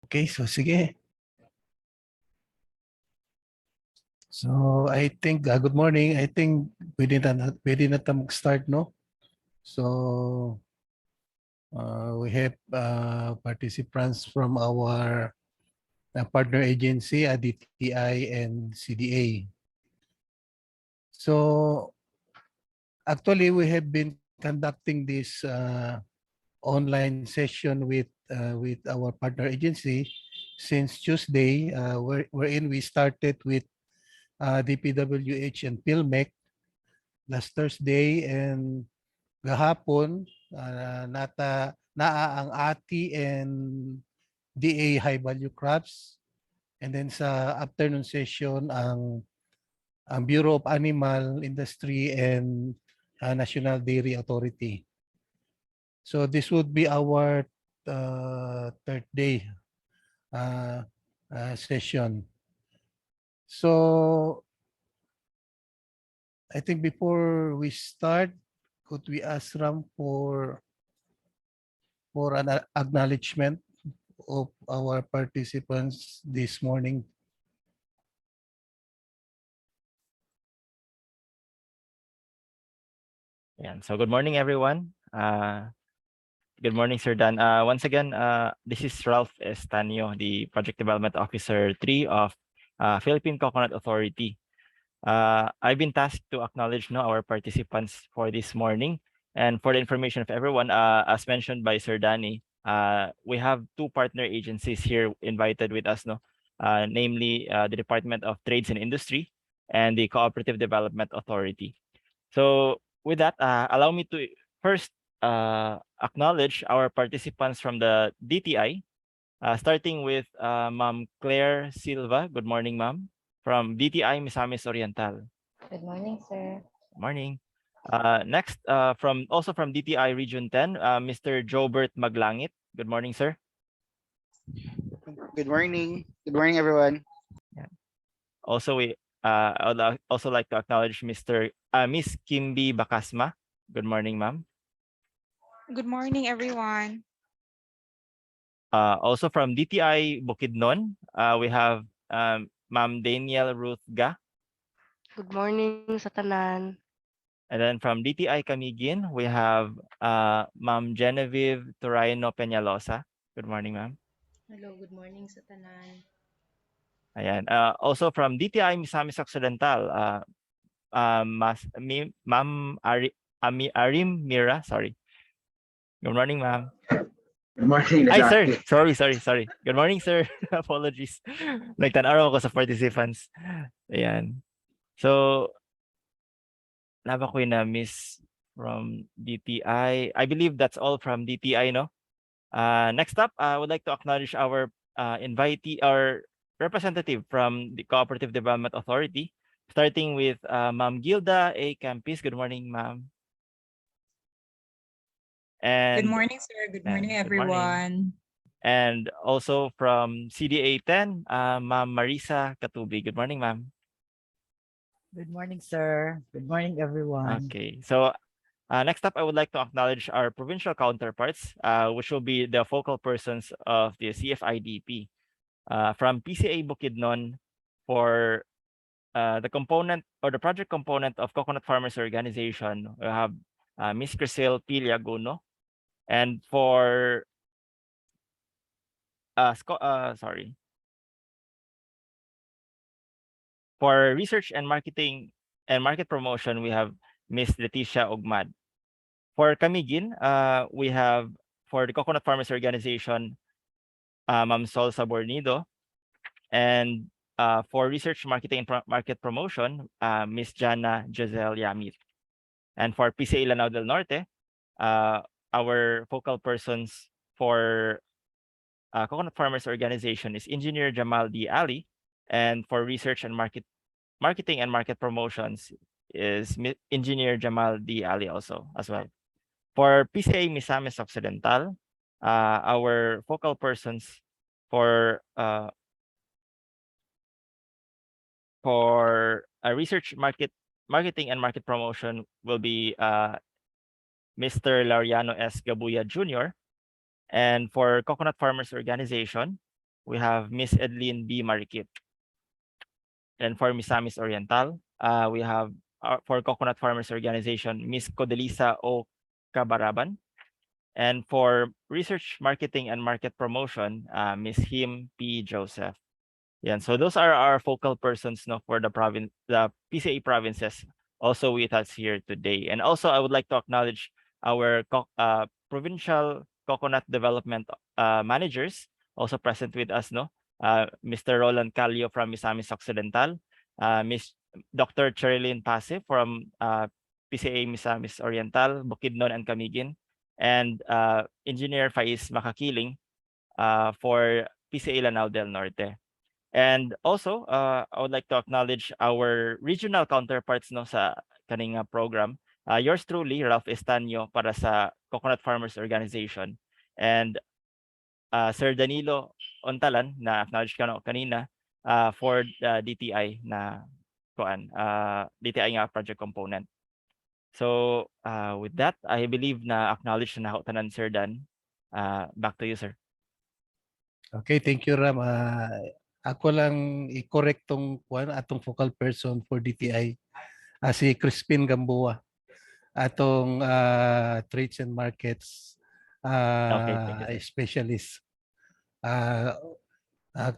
Okay, so sige. So I think, good morning. I think pwede na tayo mag-start, no? So we have participants from our partner agency, DTI and CDA. So actually, we have been conducting this online session with our partner agency since Tuesday, wherein we started with DPWH and PhilMec last Thursday, and gahapon naa ang ATI and DA high value crops, and then sa afternoon session ang Bureau of Animal Industry and National Dairy Authority. So this would be our third day session. So I think before we start, could we ask Ram for an acknowledgement of our participants this morning? Yeah. So good morning, everyone. Good morning, Sir Dan. Once again, this is Ralph Estanio, the Project Development Officer 3 of Philippine Coconut Authority. I've been tasked to acknowledge our participants for this morning. And for the information of everyone, as mentioned by Sir Danny, we have two partner agencies here invited with us, namely the Department of Trades and Industry and the Cooperative Development Authority. So with that, allow me to first acknowledge our participants from the DTI, starting with Ma'am Claire Silva. Good morning, Ma'am. From DTI Misamis Oriental. Good morning, sir. Morning. Next, also from DTI Region 10, Mr. Jobert Maglangit. Good morning, sir. Good morning. Good morning, everyone. Yeah. Also, I would also like to acknowledge Miss Kimby Bakasma. Good morning, ma'am. Good morning, everyone. Also from DTI Bukidnon, we have Ma'am Daniel Ruth Ga. Good morning sa tanan. And then from DTI Camiguin, we have Ma'am Genevieve Turayno Peñalosa. Good morning, ma'am. Hello, good morning sa tanan. Ayan. Also from DTI Misamis Occidental, Ma'am Arim Mira, sorry. Good morning, ma'am. Good morning. Ay, sir. Sorry. Good morning, sir. Apologies. Nagtanong ako sa participants. Ayan. So, laba ko na miss from DTI. I believe that's all from DTI, no? Next up, I would like to acknowledge our invitee, our representative from the Cooperative Development Authority, starting with Ma'am Gilda A. Campis. Good morning, ma'am. And good morning, sir. Good morning, everyone. And also from CDA 10, Ma'am Marisa Katubi. Good morning, ma'am. Good morning, sir. Good morning, everyone. Okay, so next up, I would like to acknowledge our provincial counterparts, which will be the focal persons of the CFIDP. From PCA Bukidnon for the component or the project component of Coconut Farmers Organization, we have Miss Crisel Piliaguno. And for for research and marketing and market promotion, we have Miss Leticia Ogmad. For Camiguin, we have for the Coconut Farmers Organization, Ma'am Sol Sabornido. And for research, marketing, and market promotion, Miss Jana Giselle Yamit. And for PCA Lanao del Norte, our focal persons for Coconut Farmers Organization is Engineer Jamal D. Ali. And for research and marketing and market promotions is Engineer Jamal D. Ali also as well. For PCA Misamis Occidental, our focal persons for research, marketing and market promotion will be Mr. Laureano S. Gabuya Jr. And for Coconut Farmers Organization, we have Miss Edlin B. Marikit. And for Misamis Oriental, we have for Coconut Farmers Organization, Miss Codelisa O. Cabaraban. And for Research, Marketing, and Market Promotion, Miss Him P. Joseph. Yeah, so those are our focal persons, no, for the PCA provinces also with us here today. And also I would like to acknowledge our provincial coconut development managers also present with us, no. Mr. Roland Calio from Misamis Occidental, Miss Dr. Cherilyn Pase from PCA Misamis Oriental, Bukidnon and Camiguin, and Engineer Faiz Makakiling for PCA Lanao del Norte. And also, I would like to acknowledge our regional counterparts, no, sa kaning program. Yours truly, Ralph Estanio, para sa Coconut Farmers Organization. And Sir Danilo Ontalan, na acknowledge ka no kanina, for DTI na DTI nga project component. So with that, I believe na acknowledge na ako tanan, Sir Dan. Back to you, sir. Okay, thank you, Ram. Ako lang i-correct tong atong focal person for DTI, si Crispin Gamboa, atong trades and markets Okay, thank you, sir. specialist.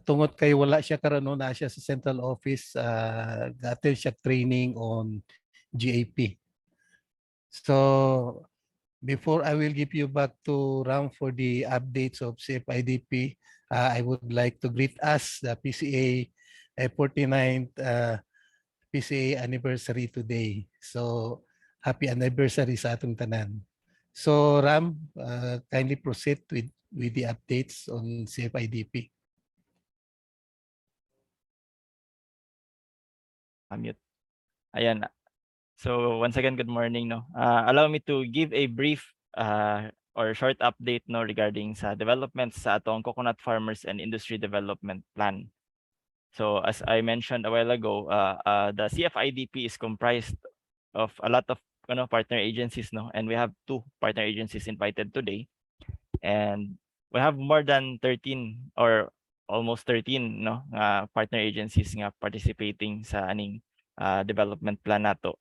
Tungod kay wala siya karon, na siya sa central office, attend siya training on GAP. So before I will give you back to Ram for the updates of CFIDP, I would like to greet us, the PCA 49th PCA anniversary today. So happy anniversary sa atong tanan. So Ram, kindly proceed with the updates on CFIDP. Mute. Ayan. So once again, good morning, no. Allow me to give a brief or short update, no, regarding sa developments sa atong Coconut Farmers and Industry Development Plan. So as I mentioned a while ago, the CFIDP is comprised of a lot of partner agencies, no, and we have 2 partner agencies invited today, and we have more than 13 or almost 13, no, partner agencies nga participating sa aning development plan nato.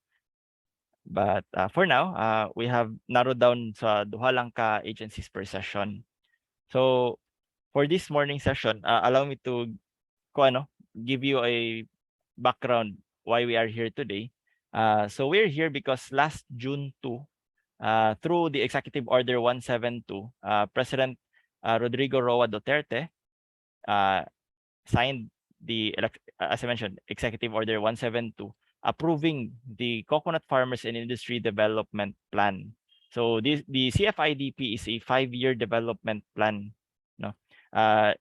But for now, we have narrowed down sa duha lang ka agencies per session. So for this morning session, allow me to give you a background why we are here today. So we're here because last June 2, through the Executive Order 172, President Rodrigo Roa Duterte signed the, as I mentioned, Executive Order 172, approving the Coconut Farmers and Industry Development Plan. So the CFIDP is a 5-year development plan, no,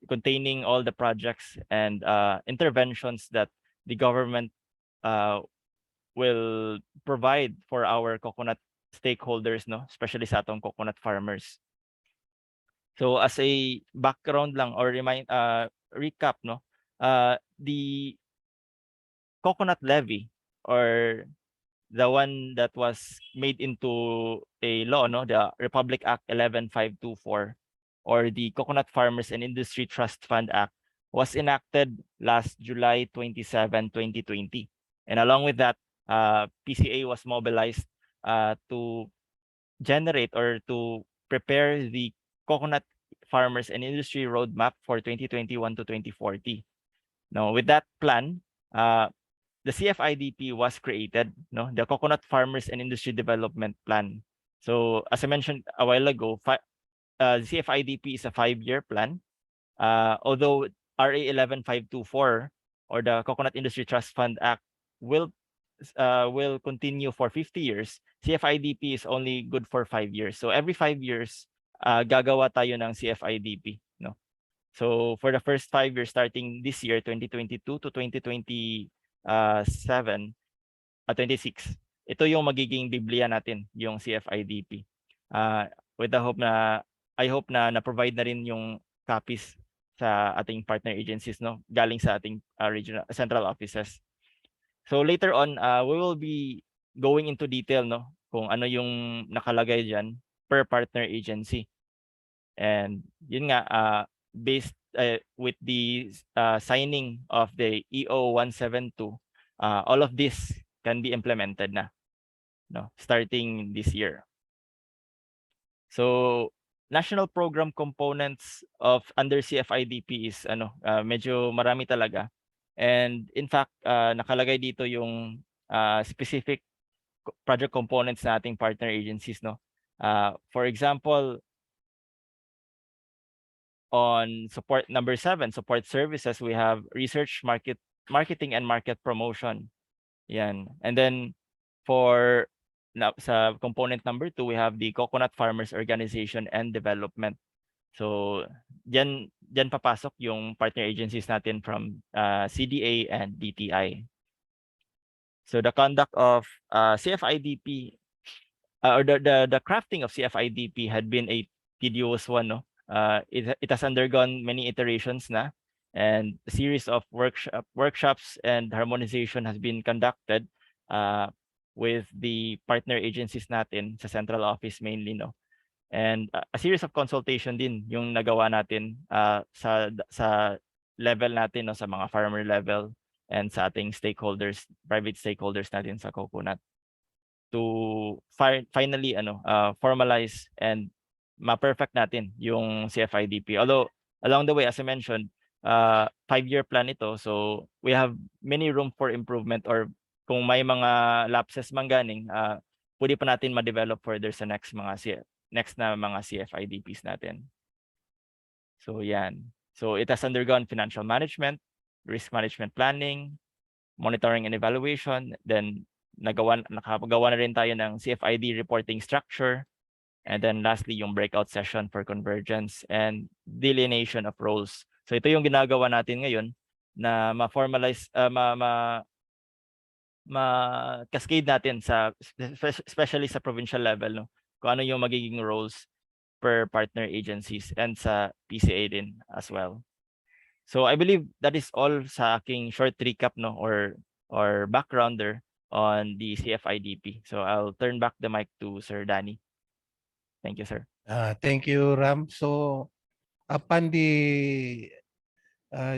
containing all the projects and interventions that the government will provide for our coconut stakeholders, no, especially sa atong coconut farmers. So as a background lang or recap, no, the coconut levy, or the one that was made into a law, no, the Republic Act 11524, or the Coconut Farmers and Industry Trust Fund Act, was enacted last July 27, 2020. And along with that, PCA was mobilized to generate or to prepare the Coconut Farmers and Industry Roadmap for 2021 to 2040. Now, with that plan, the CFIDP was created, no, the Coconut Farmers and Industry Development Plan. So as I mentioned a while ago, the CFIDP is a 5-year plan. Although RA 11524, or the Coconut Industry Trust Fund Act, will continue for 50 years, CFIDP is only good for 5 years. So every 5 years, gagawa tayo ng CFIDP, no. So for the first 5 years, starting this year, 2022 to 2027, 26, ito yung magiging Biblia natin, yung CFIDP. With the hope na, I hope na na-provide na rin yung copies sa ating partner agencies, no, galing sa ating regional central offices. So later on, we will be going into detail, no, kung ano yung nakalagay diyan per partner agency. And yun nga, based with the signing of the EO 172, all of this can be implemented na, no, starting this year. So national program components of under CFIDP is medyo marami talaga. And in fact, nakalagay dito yung specific project components na ating partner agencies, no. For example, on support number 7, support services, we have research, marketing and market promotion. Yan. And then for sa component number 2, we have the coconut farmers organization and development. So diyan papasok yung partner agencies natin from CDA and DTI. So the conduct of CFIDP or the crafting of CFIDP had been a tedious one, no. It has undergone many iterations na, and a series of workshops and harmonization has been conducted with the partner agencies natin sa central office mainly, no. And a series of consultation din yung nagawa natin sa level natin, no, sa mga farmer level and sa ating stakeholders, private stakeholders natin sa coconut, to finally formalize and ma-perfect natin yung CFIDP. Although along the way, as I mentioned, 5-year plan ito, so we have many room for improvement, or kung may mga lapses man ganing, pwede pa natin ma-develop further sa next na mga CFIDPs natin. So yan. So it has undergone financial management, risk management planning, monitoring and evaluation, then nakagawa na rin tayo ng CFID reporting structure, and then lastly yung breakout session for convergence and delineation of roles. So ito yung ginagawa natin ngayon na ma-formalize, ma-cascade natin sa especially sa provincial level, no, kung ano yung magiging roles per partner agencies and sa PCA din as well. So I believe that is all sa aking short recap, no, or backgrounder on the CFIDP. So I'll turn back the mic to Sir Danny. Thank you, sir. Thank you, Ram. So upon the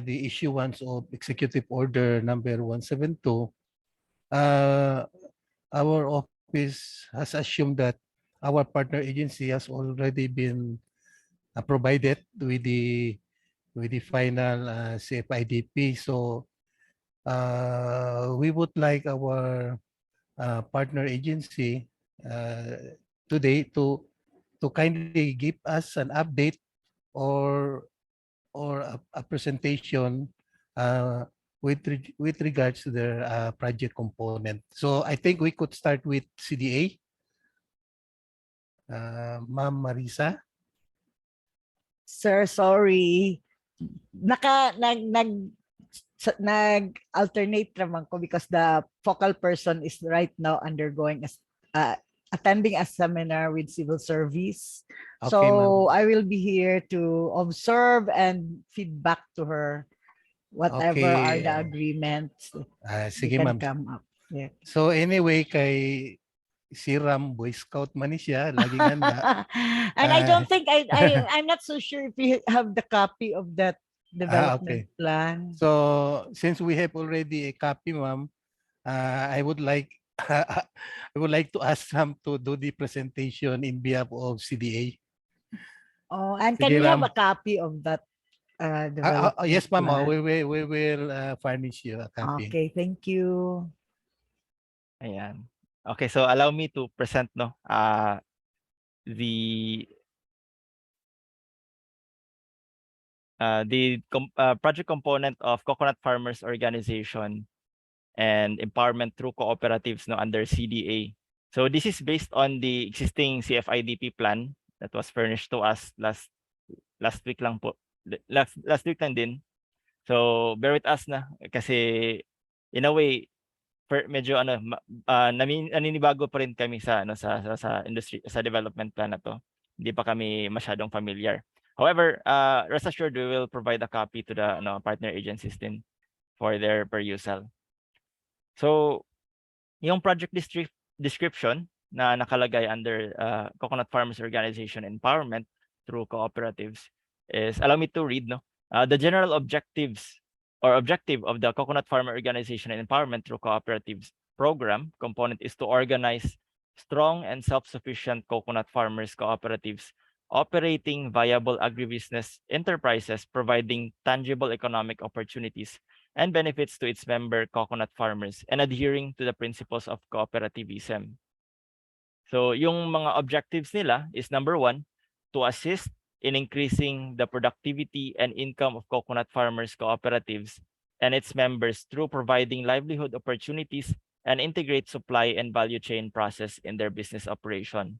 issuance of Executive Order number 172, our office has assumed that our partner agency has already been provided with the final CFIDP. So we would like our partner agency today to kindly give us an update or a presentation with regards to their project component. So I think we could start with CDA. Ma'am Marisa. Sir, sorry. Nag-alternate naman ko because the focal person is right now undergoing attending a seminar with civil service. Okay, So I will be here to observe and feedback to her whatever are Okay. the agreements Sige, can ma'am. come up. Yeah. So anyway, kay si Ram, Boy Scout man siya, laging handa. And I don't think I'm not so sure if you have the copy of that development plan. So since we have already a copy, ma'am, I would like to ask Ram to do the presentation in behalf of CDA. Oh, and Sige, can we have Ram. a copy of that development Yes, ma'am. plan? We will furnish you a copy. Okay, thank you. Ayan. Okay, so allow me to present, no, the project component of Coconut Farmers Organization and empowerment through cooperatives, no, under CDA. So this is based on the existing CFIDP plan that was furnished to us last week lang po. Last week lang din. So bear with us na kasi in a way medyo naninibago pa rin kami sa industry, sa development plan na to. Hindi pa kami masyadong familiar. However, rest assured we will provide a copy to the partner agencies din for their perusal. So yung project description na nakalagay under Coconut Farmers Organization Empowerment through cooperatives is, allow me to read, no. The general objective of the Coconut Farmer Organization and Empowerment through Cooperatives program component is to organize strong and self-sufficient coconut farmers cooperatives operating viable agribusiness enterprises, providing tangible economic opportunities and benefits to its member coconut farmers, and adhering to the principles of cooperativism. So yung mga objectives nila is number 1, to assist in increasing the productivity and income of coconut farmers cooperatives and its members through providing livelihood opportunities and integrate supply and value chain process in their business operation.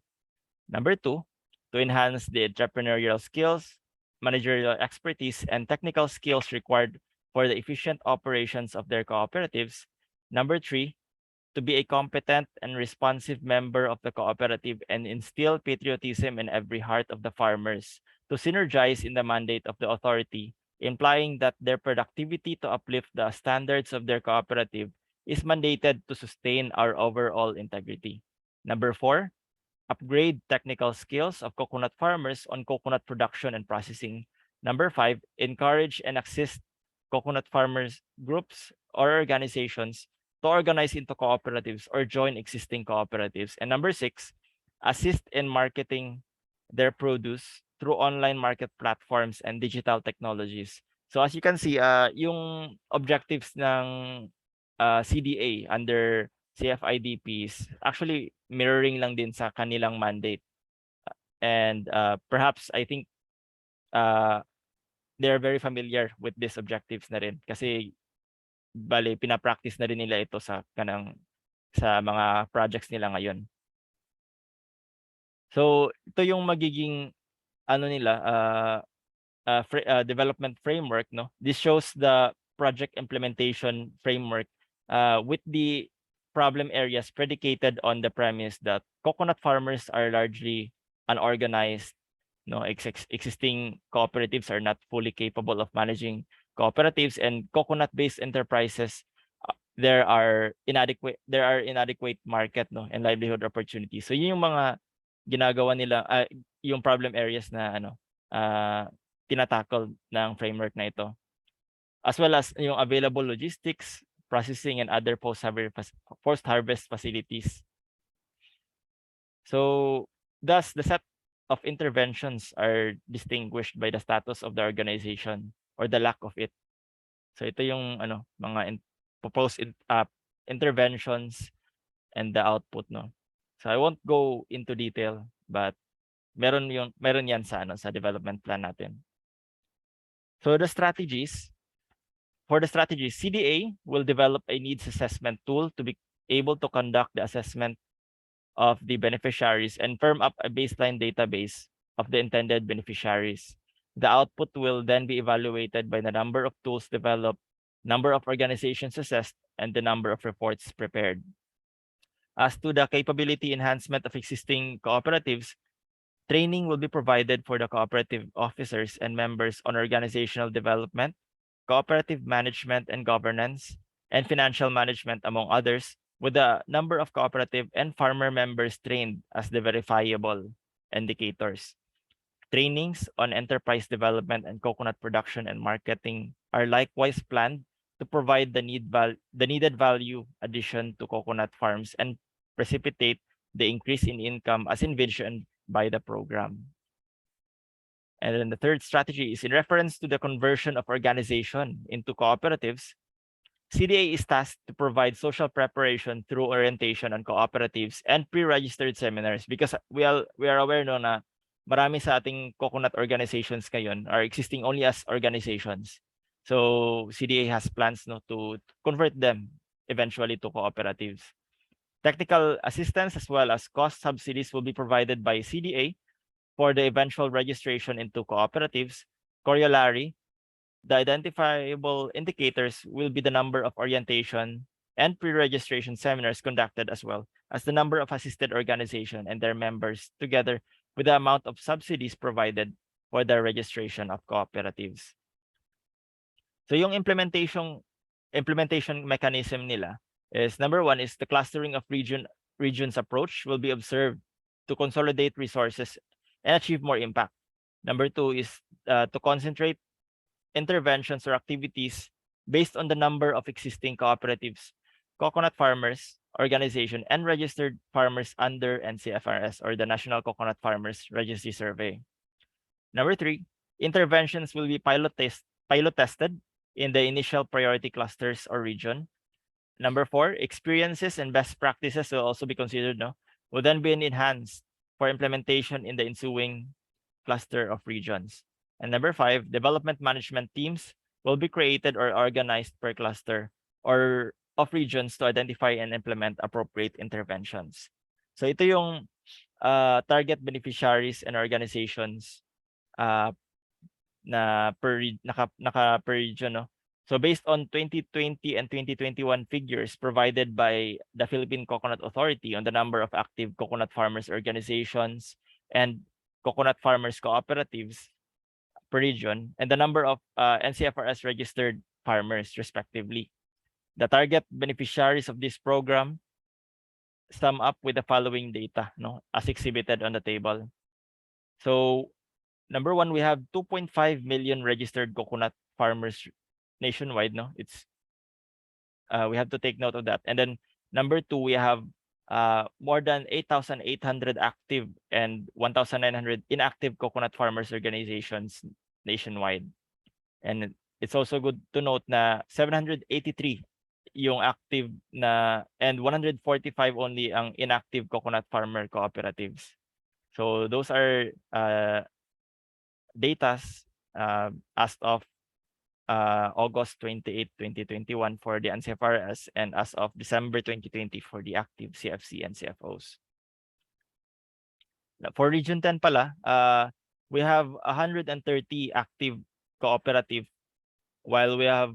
Number 2, to enhance the entrepreneurial skills, managerial expertise, and technical skills required for the efficient operations of their cooperatives. Number 3, to be a competent and responsive member of the cooperative and instill patriotism in every heart of the farmers, to synergize in the mandate of the authority, implying that their productivity to uplift the standards of their cooperative is mandated to sustain our overall integrity. Number 4, upgrade technical skills of coconut farmers on coconut production and processing. Number 5, encourage and assist coconut farmers groups or organizations to organize into cooperatives or join existing cooperatives. And number 6, assist in marketing their produce through online market platforms and digital technologies. So as you can see, yung objectives ng CDA under CFIDPs actually mirroring lang din sa kanilang mandate. And perhaps I think they're very familiar with these objectives na rin kasi bale pinapractice na rin nila ito sa mga projects nila ngayon. So ito yung magiging development framework, no? This shows the project implementation framework with the problem areas predicated on the premise that coconut farmers are largely unorganized. No, existing cooperatives are not fully capable of managing cooperatives, and coconut-based enterprises there are inadequate market, no, and livelihood opportunities. So yun yung mga ginagawa nila, yung problem areas na tinatakol ng framework na ito, as well as yung available logistics, processing, and other post-harvest facilities. So thus the set of interventions are distinguished by the status of the organization or the lack of it. So ito yung mga proposed interventions and the output, no. So I won't go into detail, but meron yan sa development plan natin. So the strategies, CDA will develop a needs assessment tool to be able to conduct the assessment of the beneficiaries and firm up a baseline database of the intended beneficiaries. The output will then be evaluated by the number of tools developed, number of organizations assessed, and the number of reports prepared. As to the capability enhancement of existing cooperatives, training will be provided for the cooperative officers and members on organizational development, cooperative management and governance, and financial management, among others, with the number of cooperative and farmer members trained as the verifiable indicators. Trainings on enterprise development and coconut production and marketing are likewise planned to provide the needed value addition to coconut farms and precipitate the increase in income as envisioned by the program. And then the third strategy is in reference to the conversion of organization into cooperatives. CDA is tasked to provide social preparation through orientation on cooperatives and pre-registered seminars, because we are aware no na marami sa ating coconut organizations ngayon are existing only as organizations. So CDA has plans, no, to convert them eventually to cooperatives. Technical assistance as well as cost subsidies will be provided by CDA for the eventual registration into cooperatives. Corollary, the identifiable indicators will be the number of orientation and pre-registration seminars conducted, as well as the number of assisted organization and their members, together with the amount of subsidies provided for the registration of cooperatives. So yung implementation mechanism nila is, number 1 is the clustering of regions approach will be observed to consolidate resources and achieve more impact. Number 2 is to concentrate interventions or activities based on the number of existing cooperatives, coconut farmers organization, and registered farmers under NCFRS or the National Coconut Farmers Registry Survey. Number 3, interventions will be pilot tested in the initial priority clusters or region. Number 4, experiences and best practices will also be considered, will then be enhanced for implementation in the ensuing cluster of regions. And number 5, development management teams will be created or organized per cluster or of regions to identify and implement appropriate interventions. So ito yung target beneficiaries and organizations na per region, So based on 2020 and 2021 figures provided by the Philippine Coconut Authority on the number of active coconut farmers organizations and coconut farmers cooperatives per region, and the number of NCFRS registered farmers respectively. The target beneficiaries of this program sum up with the following data, as exhibited on the table. So number 1, we have 2.5 million registered coconut farmers nationwide, It's we have to take note of that. And then number 2, we have more than 8,800 active and 1,900 inactive coconut farmers organizations nationwide. And it's also good to note na 783 yung active na and 145 only ang inactive coconut farmer cooperatives. So those are datas as of August 28, 2021 for the NCFRS and as of December 2020 for the active CFC and CFOs. For Region 10 pala, we have 130 active cooperative, while we have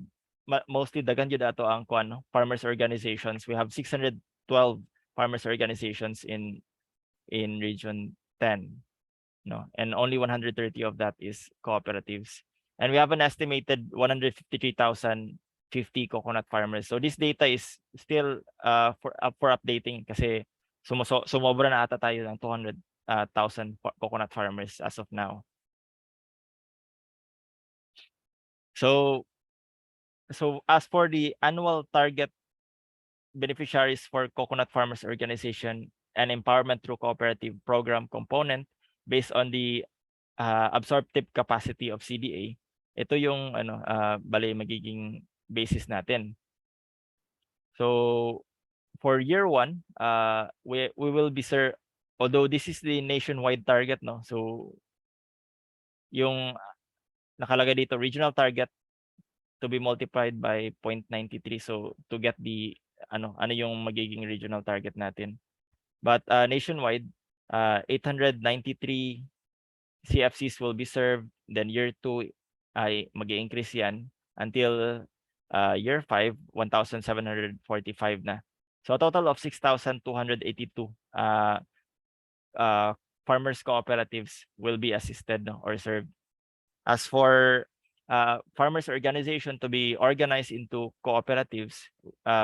mostly dagan jud ato ang farmers organizations. We have 612 farmers organizations in Region 10, and only 130 of that is cooperatives. And we have an estimated 153,050 coconut farmers. So this data is still for updating kasi sumobra na ata tayo ng 200,000 coconut farmers as of now. So as for the annual target beneficiaries for coconut farmers organization and empowerment through cooperative program component based on the absorptive capacity of CDA, ito yung bali magiging basis natin. So for year 1, we will be although this is the nationwide target, so yung nakalagay dito regional target to be multiplied by 0.93, so to get the ano yung magiging regional target natin. But nationwide, 893 CFCs will be served. Then year 2 ay mag-i-increase yan until year 5, 1,745 na. So a total of 6,282 farmers cooperatives will be assisted or served. As for farmers organization to be organized into cooperatives,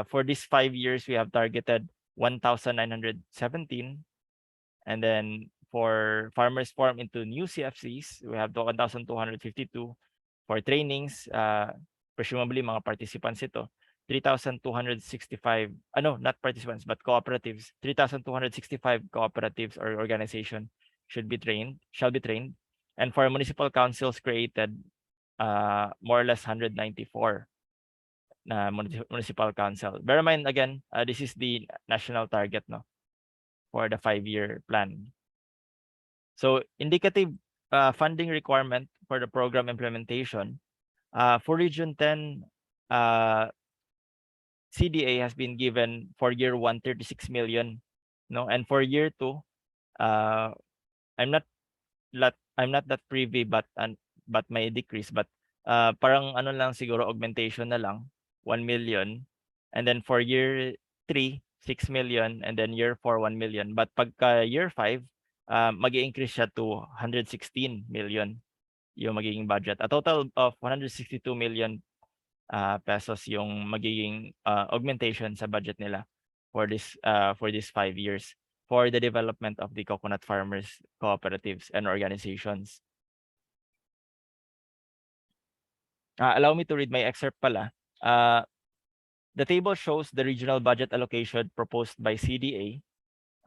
for these 5 years we have targeted 1,917, and then for farmers formed into new CFCs, we have 1,252. For trainings, presumably mga participants ito, 3,265, not participants, but cooperatives, 3,265 cooperatives or organization shall be trained. And for municipal councils created, more or less 194 na municipal council. Bear in mind again, this is the national target, for the 5-year plan. So indicative funding requirement for the program implementation, for Region 10, CDA has been given for year 1 36 million, and for year 2, I'm not that privy, but may decrease, but parang lang siguro augmentation na lang 1 million, and then for year 3 6 million, and then year 4 1 million. But pagka year 5, mag-i-increase siya to 116 million yung magiging budget. A total of 162 million pesos yung magiging augmentation sa budget nila for this 5 years for the development of the coconut farmers cooperatives and organizations. allow me to read my excerpt pala. The table shows the regional budget allocation proposed by CDA.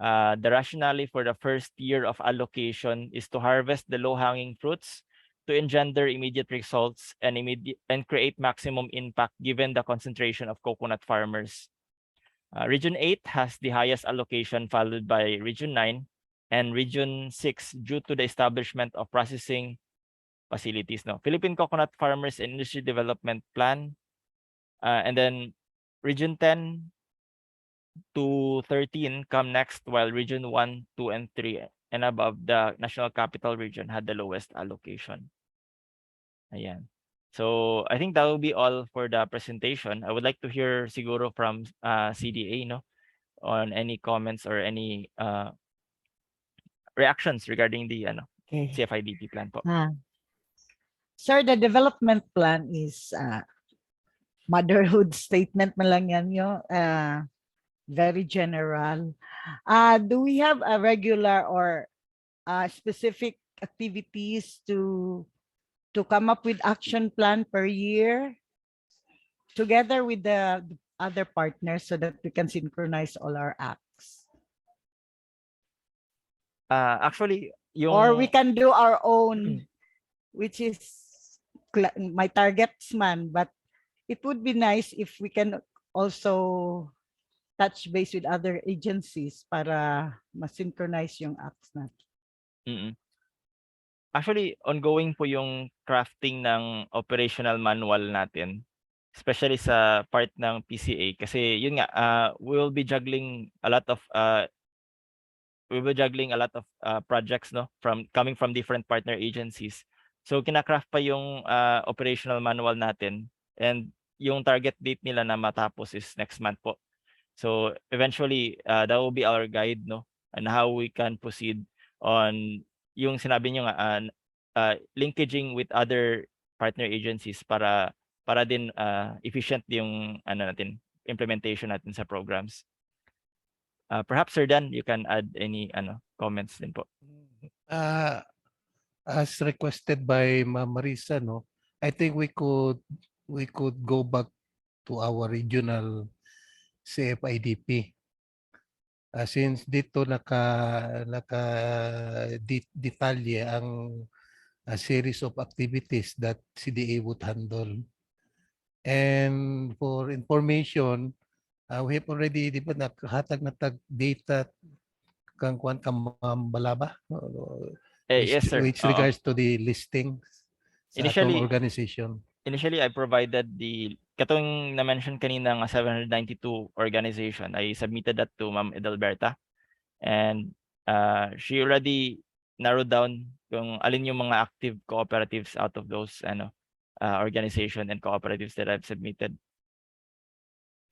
The rationale for the first year of allocation is to harvest the low-hanging fruits, to engender immediate results and create maximum impact given the concentration of coconut farmers. Region 8 has the highest allocation, followed by Region 9 and Region 6 due to the establishment of processing facilities. No, Philippine Coconut Farmers and Industry Development Plan, and then Region 10 to 13 come next, while Region 1, 2, and 3 and above, the National Capital Region, had the lowest allocation. Ayan. So I think that will be all for the presentation. I would like to hear siguro from CDA, no, on any comments or any reactions regarding the Okay. CFIDP plan po. Sir, the development plan is motherhood statement man lang yan, very general. Do we have a regular or specific activities to come up with action plan per year together with the other partners so that we can synchronize all our acts? Actually, yung Or we can do our own, which is my targets man, but it would be nice if we can also touch base with other agencies para ma-synchronize yung acts natin. Actually, ongoing po yung crafting ng operational manual natin, especially sa part ng PCA, kasi yun nga, we will be juggling a lot of projects, no, coming from different partner agencies. So kinakraft pa yung operational manual natin, and yung target date nila na matapos is next month po. So eventually that will be our guide, no, and how we can proceed on yung sinabi nyo nga, linkaging with other partner agencies para din efficient yung implementation natin sa programs. Perhaps Sir Dan, you can add any comments din po. As requested by Ma'am Marisa, no, I think we could go back to our regional CFIDP. Since dito detalye ang a series of activities that CDA would handle. And for information, we have already, di ba, nakahatag na data kang kuan Balaba? Yes, sir. Which regards to the listings sa atong organization. Initially, I provided katong na-mention kanina ng 792 organization. I submitted that to Ma'am Edelberta, and she already narrowed down kung alin yung mga active cooperatives out of those organization and cooperatives that I've submitted.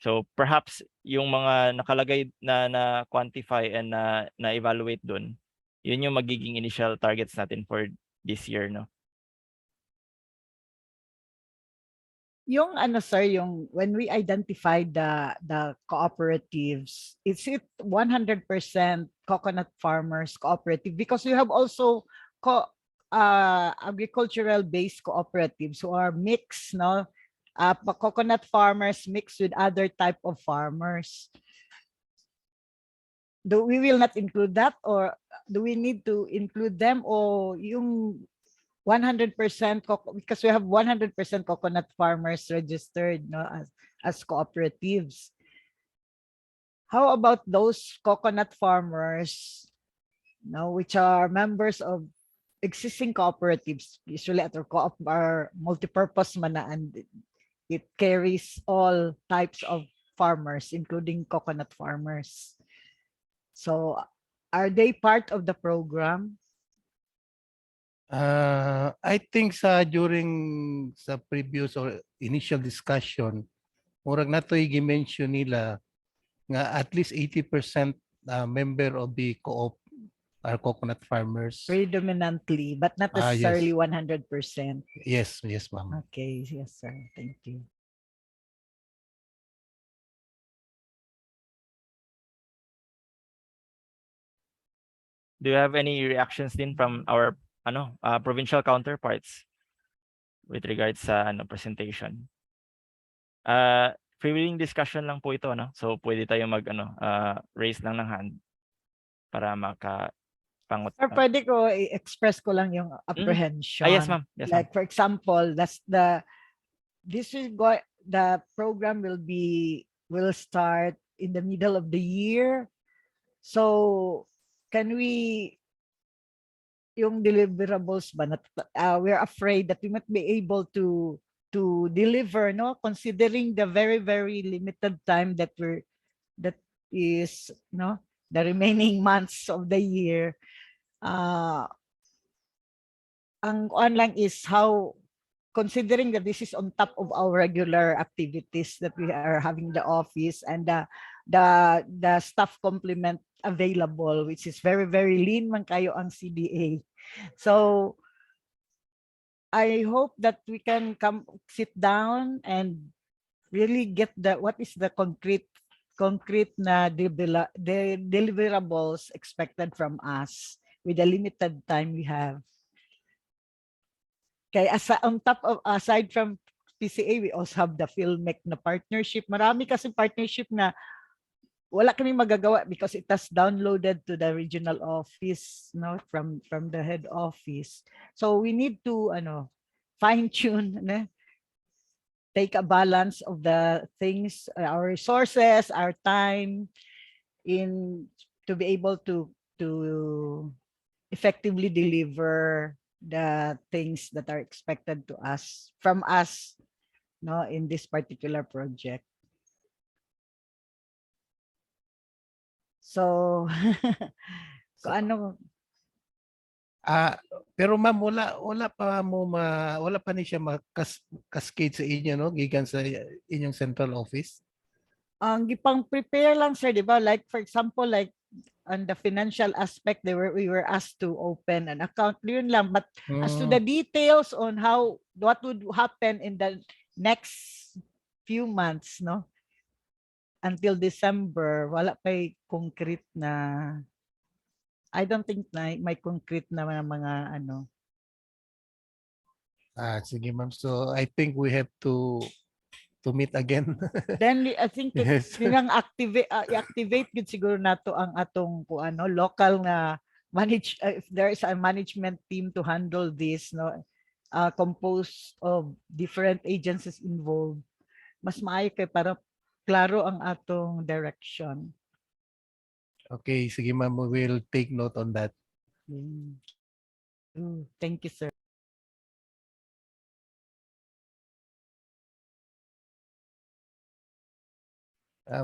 So perhaps yung mga nakalagay na quantify and na evaluate doon, yun yung magiging initial targets natin for this year, no. Yung sir, yung when we identified the cooperatives, is it 100% coconut farmers cooperative? Because we have also agricultural based cooperatives who are mixed, no? Coconut farmers mixed with other type of farmers. We will not include that, or do we need to include them, or yung 100% because we have 100% coconut farmers registered, no, as cooperatives. How about those coconut farmers, no, which are members of existing cooperatives, usually at our co-op are multi-purpose man na, and it carries all types of farmers, including coconut farmers. So are they part of the program? I think during sa previous or initial discussion, murag natoy gi-mention nila nga at least 80% member of the co-op are coconut farmers. Predominantly, but not necessarily yes. 100%. Yes, ma'am. Okay, yes, sir. Thank you. Do you have any reactions din from our provincial counterparts? with regards sa presentation. Free wheeling discussion lang po ito, no? So pwede tayo raise lang ng hand para makapangot. Or pwede ko i-express ko lang yung apprehension. Yes, ma'am. Yes, ma'am. Like for example, the program will start in the middle of the year. So can we yung deliverables ba we're afraid that we might be able to deliver, no, considering the very limited time that is no the remaining months of the year. Ang online is how, considering that this is on top of our regular activities that we are having the office and the staff complement available, which is very lean man kayo ang CDA. So I hope that we can sit down and really get what is the concrete na deliverables expected from us with the limited time we have. Okay, aside from PCA, we also have the Filmec na partnership. Marami kasi partnership na wala kami magagawa because it has downloaded to the regional office, no, from the head office. So we need to fine tune, take a balance of the things, our resources, our time to be able to effectively deliver the things that are expected from us, no, in this particular project. So pero ma'am, wala pa ni siya cascade sa inyo, no, gikan sa inyong central office. Ang gipang prepare lang, sir, di ba? Like for example, like on the financial aspect, we were asked to open an account, yun lang. But as to the details on what would happen in the next few months, no, until December, wala pa'y concrete na, I don't think na may concrete na mga Sige ma'am. So I think we have to meet again. Then I think Yes. yung i-activate gud siguro nato ang atong local na if there is a management team to handle this, no, composed of different agencies involved, mas maayo kay para klaro ang atong direction. Okay, sige ma'am, we will take note on that. Thank you, sir.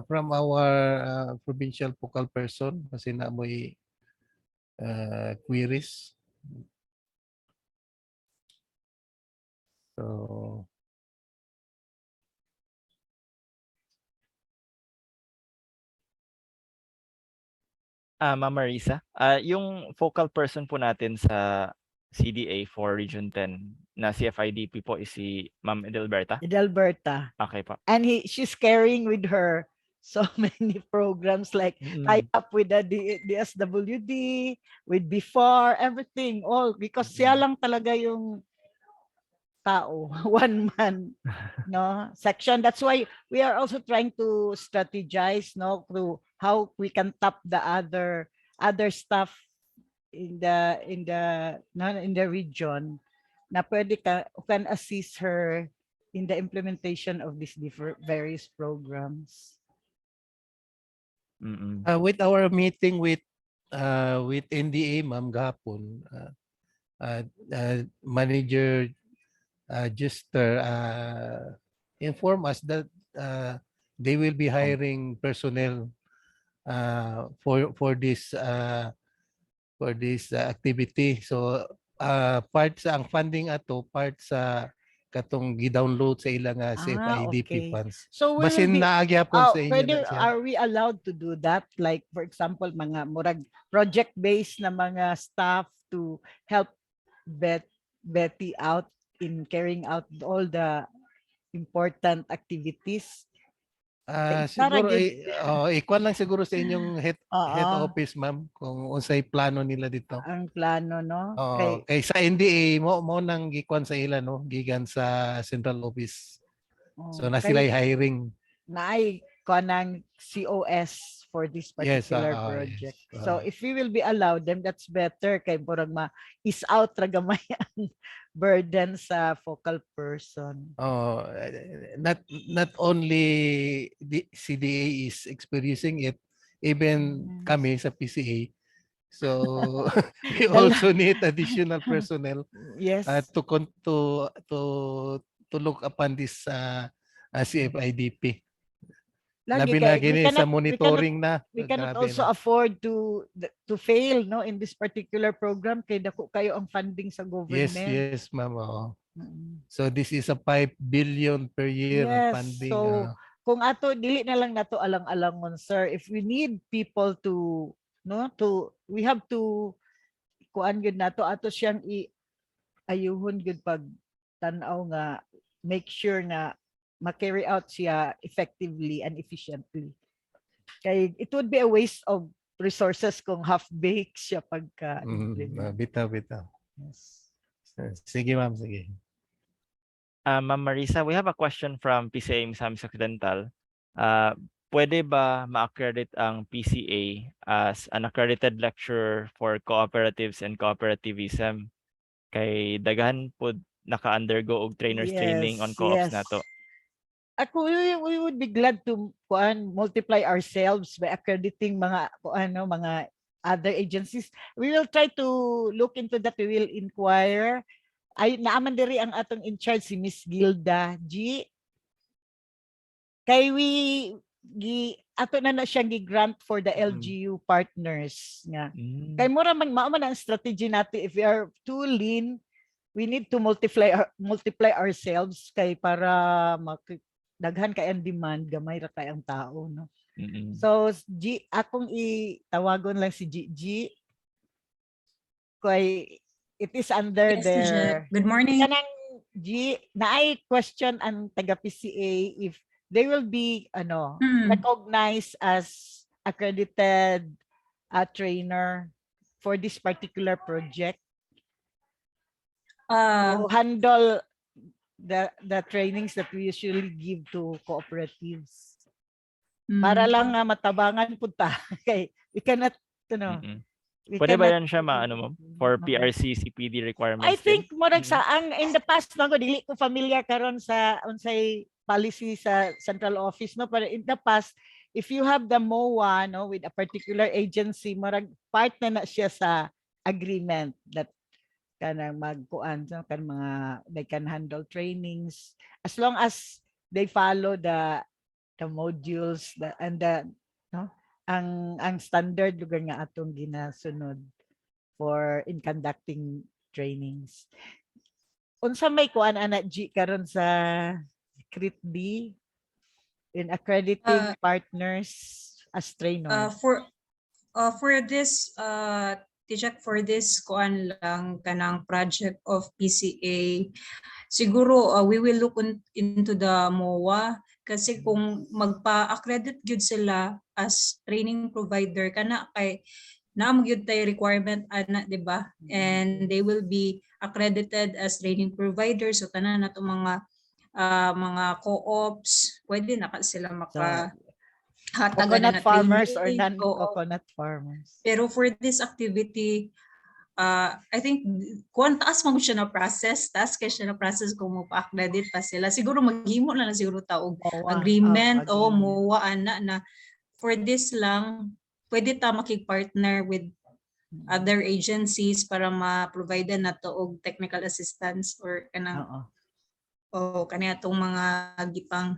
From our provincial focal person, kasi na mo'y queries. So Ma'am Marisa, yung focal person po natin sa CDA for Region 10 na CFIDP po is si Ma'am Edelberta. Edelberta. Okay po. And she's carrying with her so many programs like tie up with the DSWD, with BFAR, everything, all because siya lang talaga yung tao, one man, no, section. That's why we are also trying to strategize, no, to how we can tap the other stuff in the region na pwede can assist her in the implementation of these various programs. With our meeting with NDA, ma'am, gahapon, manager just inform us that they will be hiring personnel for this activity. So part sa ang funding ato, part sa katong gi-download sa ilang CFIDP Okay. funds. So we will Basin be, naagyapon sa inyo pwede, na siya. are we allowed to do that? Like for example, mga murag project-based na mga staff to help Betty out in carrying out all the important activities. Tara, Siguro ikuan lang siguro sa inyong head Oo, office, ma'am, kung unsay plano nila dito. ang plano, no? Oo, kay sa NDA mo nang gikuan sa ila, no, gigan sa central office. So na sila hiring. naay kanang COS for this Yes, particular yes. project. So if we will be allowed, then that's better kay murag ma-is out ra gamay ang burden sa focal person. Not only the CDA is experiencing it, even kami sa PCA. So we also need additional personnel Yes. to look upon this CFIDP. Lagi Labi na kay gini sa monitoring na. we cannot Grabe also na. afford to fail, no, in this particular program kay dako kayo ang funding sa government. Yes, ma'am. So this is a 5 billion per year Yes. funding. So kung ato dili na lang nato alang-alangon, sir, if we need people to we have to kuan gyud nato ato siyang ayuhon gyud pag tan-aw nga make sure na ma-carry out siya effectively and efficiently. Kay it would be a waste of resources kung half-baked siya pagka-implement. Bitaw. Yes. Sige, ma'am. Sige. Ma'am Marisa, we have a question from PCA Misamis Occidental. Pwede ba ma-accredit ang PCA as an accredited lecturer for cooperatives and cooperativism? Kay daghan po naka-undergo og trainers training on co-ops nato. Ako, we would be glad to multiply ourselves by accrediting mga other agencies. We will try to look into that. We will inquire. Ay naaman diri ang atong in charge si Miss Gilda G. Kay ato na siya gi-grant for the LGU partners nga. Kay mura mao man ang strategy natin. If we are too lean, we need to multiply ourselves kay para daghan kay ang demand, gamay ra kay ang tao, no. So akong itawagon lang si G kay it is under their Good morning. kanang G naay question ang taga PCA if they will be recognized as accredited trainer for this particular project to handle the trainings that we usually give to cooperatives. Para lang matabangan punta kay we cannot Pwede ba yan siya for PRC CPD requirements? I think murag sa ang in the past nago dili ko familiar karon sa unsay policy sa central office, no, pero in the past if you have the MOA, no, with a particular agency, murag part na siya sa agreement that kanang magkuan kan mga they can handle trainings as long as they follow the modules and the ang standard lugar nga atong ginasunod for in conducting trainings. Unsa may kuan ana G karon sa Crit D in accrediting partners as trainers? For this Tijak, for this kuan lang kanang project of PCA, siguro we will look into the MOA kasi kung magpa-accredit gyud sila as training provider kana kay naam gyud tay requirement ana, di ba? And they will be accredited as training provider, so tanan nato mga co-ops pwede na sila maka coconut farmers or non-coconut farmers. Pero for this activity, I think kung taas mo siya na process, kung mo pa-accredit pa sila. Siguro maghimo na siguro taog agreement o MOA na for this lang, pwede ta makig-partner with other agencies para ma-provide na to og technical assistance or kanang kaniya tong mga gipang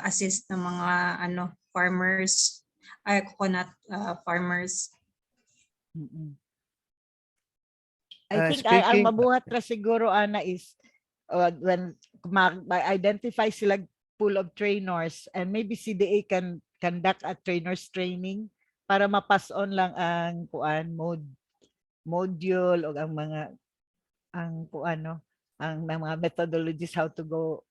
assist ng mga farmers, coconut farmers. I think ang mabuhat ra siguro ana is when ma-identify sila pool of trainers and maybe CDA can conduct a trainers training para ma-pass on lang ang module o ang mga methodologies how to go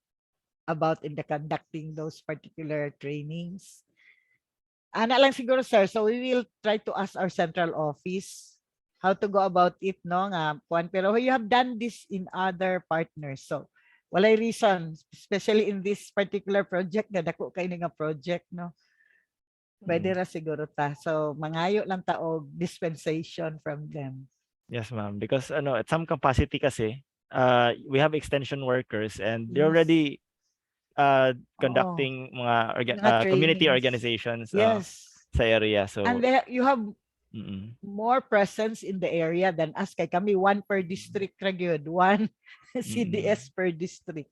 about in the conducting those particular trainings. Ana lang siguro, sir. So we will try to ask our central office how to go about it, no? Nga, pero you have done this in other partners. So walay reason, especially in this particular project, na dako kayo nga project, no? Pwede ra siguro ta. So mangayo lang ta og dispensation from them. Yes, ma'am. Because at some capacity kasi, we have extension workers and they're Yes. already Oo. conducting mga Mga community trainings. organizations Yes. sa area. So, And you have mm-mm. more presence in the area than us. Kay kami, one per district ra gyud, one CDS per district.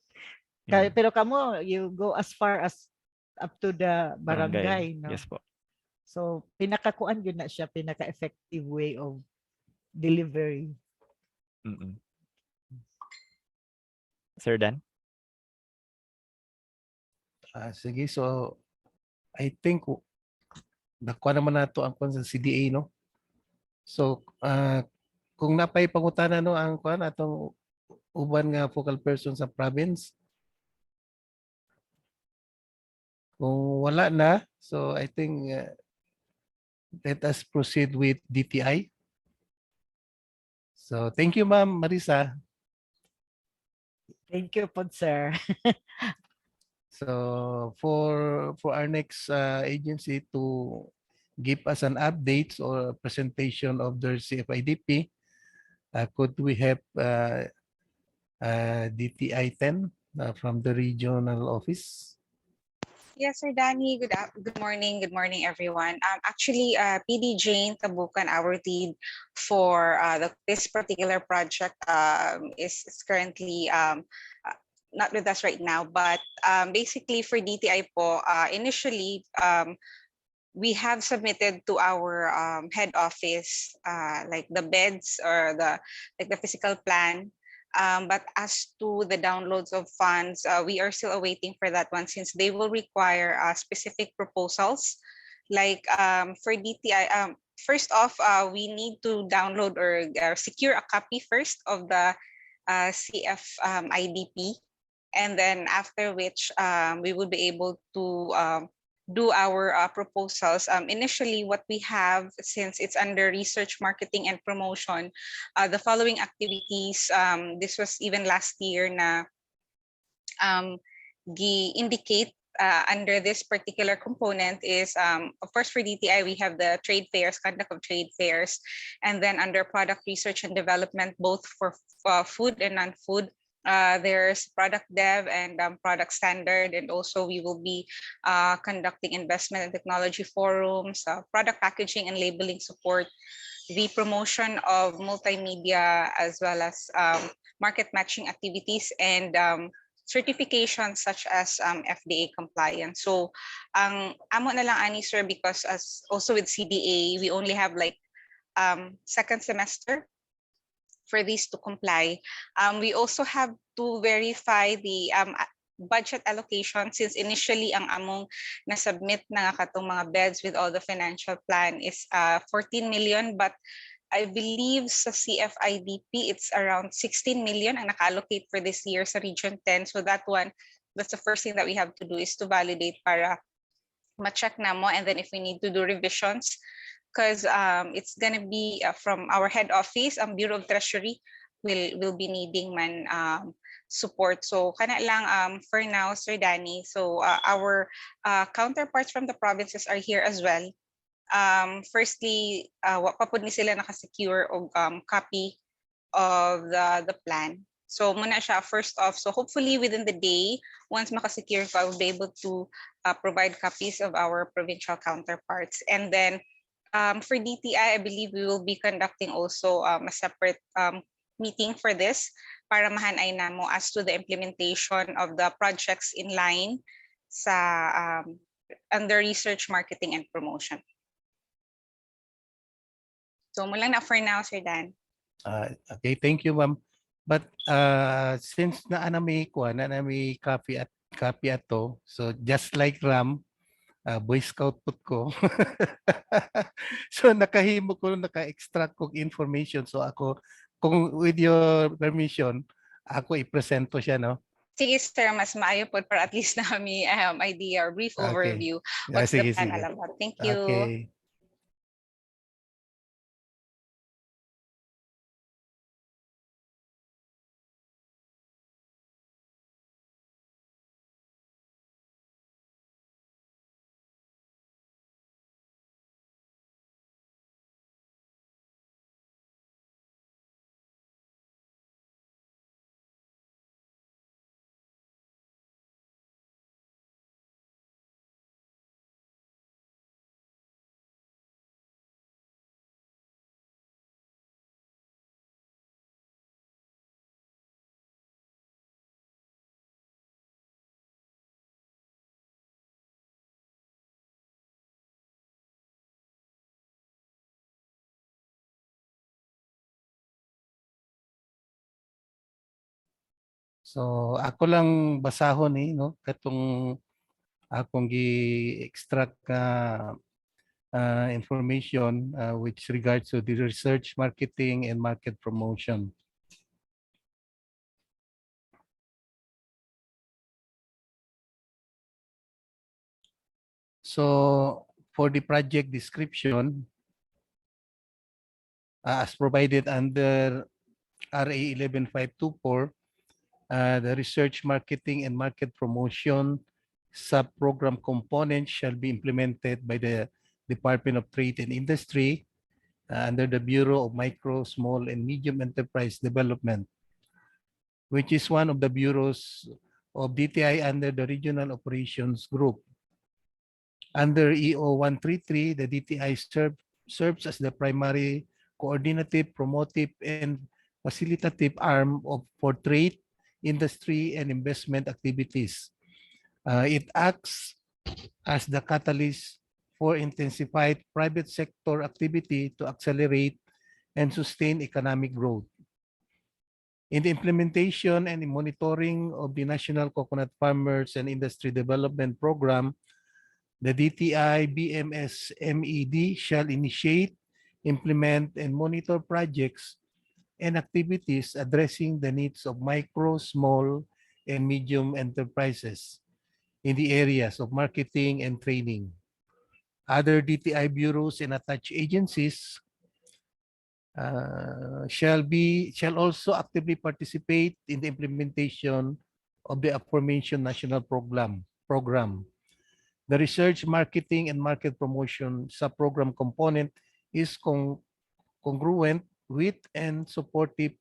Yeah. Pero kamo, you go as far as up to the barangay, no? Yes po. So pinakakuan yun na siya, pinaka-effective way of delivery. Mm-mm. Sir Dan? Sige, so I think nakuha naman nato ang kwan sa CDA, no? So kung napay pangutana no ang kwan atong uban nga focal person sa province, kung wala na, so I think let us proceed with DTI. So thank you, Ma'am Marisa. Thank you po, sir. So for our next agency to give us an update or presentation of their CFIDP, could we have DTI 10 from the regional office? Yes, Sir Danny. Good morning. Good morning, everyone. Actually, PD Jane Tabukan, our lead for this particular project, is currently not with us right now. But basically, for DTI po, initially, we have submitted to our head office like the beds or the physical plan. But as to the downloads of funds, we are still awaiting for that one since they will require specific proposals. Like for DTI, first off, we need to download or secure a copy first of the CF IDP. And then after which we will be able to do our proposals. Initially, what we have, since it's under research, marketing, and promotion, the following activities, this was even last year na indicate under this particular component is, of course, for DTI, we have the trade fairs, conduct of trade fairs, and then under product research and development, both for food and non-food, there's product dev and product standard, and also we will be conducting investment and technology forums, product packaging and labeling support, the promotion of multimedia, as well as market matching activities, and certifications such as FDA compliance. So ang amo na lang ani, sir, because as also with CDA, we only have like second semester for these to comply. We also have to verify the budget allocation, since initially ang among na-submit na katong mga beds with all the financial plan is 14 million, but I believe sa CFIDP it's around 16 million ang naka-allocate for this year sa Region 10. So that's the first thing that we have to do, is to validate para ma-check na mo, and then if we need to do revisions, because it's gonna be from our head office, Bureau of Treasury will be needing support. So kana lang for now, Sir Danny. So our counterparts from the provinces are here as well. Firstly, wa pa pud ni sila nakasecure og copy of the plan. So muna siya first off. So hopefully within the day, once makasecure ko, I will be able to provide copies of our provincial counterparts. And then for DTI, I believe we will be conducting also a separate meeting for this para mahanay na mo as to the implementation of the projects in line sa under research, marketing, and promotion. So mula na for now, Sir Dan. Okay, thank you, ma'am. But since may copy ato, so just like Ram, Boy Scout put ko. So nakahimo ko, naka-extract ko information. So ako, kung with your permission, ako i-present ko siya, no? Sige sir, mas maayo po para at least nami idea or brief Okay. overview Ah, what's the sige, plan sige. all about. Thank you. Okay. So ako lang basahon no katong akong gi-extract ka information which regards to the research, marketing, and market promotion. So for the project description, as provided under RA 11524, the research, marketing, and market promotion sub-program components shall be implemented by the Department of Trade and Industry under the Bureau of Micro, Small, and Medium Enterprise Development, which is one of the bureaus of DTI under the Regional Operations Group. Under EO 133, the DTI serves as the primary coordinative, promotive, and facilitative arm for trade, industry, and investment activities. It acts as the catalyst for intensified private sector activity to accelerate and sustain economic growth. In the implementation and monitoring of the National Coconut Farmers and Industry Development Program, the DTI BMS MED shall initiate, implement, and monitor projects and activities addressing the needs of micro, small, and medium enterprises in the areas of marketing and training. Other DTI bureaus and attached agencies shall also actively participate in the implementation of the aforementioned national program. The research, marketing, and market promotion sub-program component is congruent with and supportive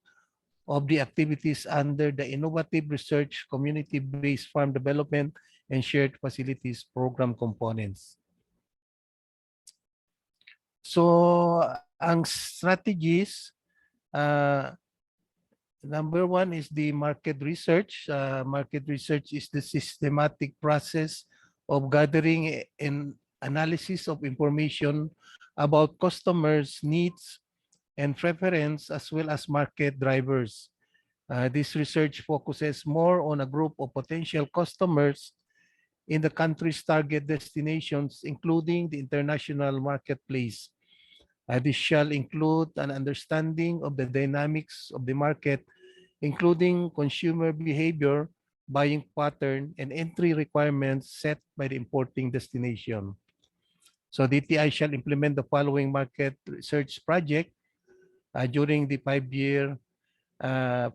of the activities under the Innovative Research, Community-Based Farm Development, and Shared Facilities Program components. So, ang strategies, number one is the market research. Market research is the systematic process of gathering and analysis of information about customers' needs and preference as well as market drivers. This research focuses more on a group of potential customers in the country's target destinations, including the international marketplace. This shall include an understanding of the dynamics of the market, including consumer behavior, buying pattern, and entry requirements set by the importing destination. So DTI shall implement the following market research project during the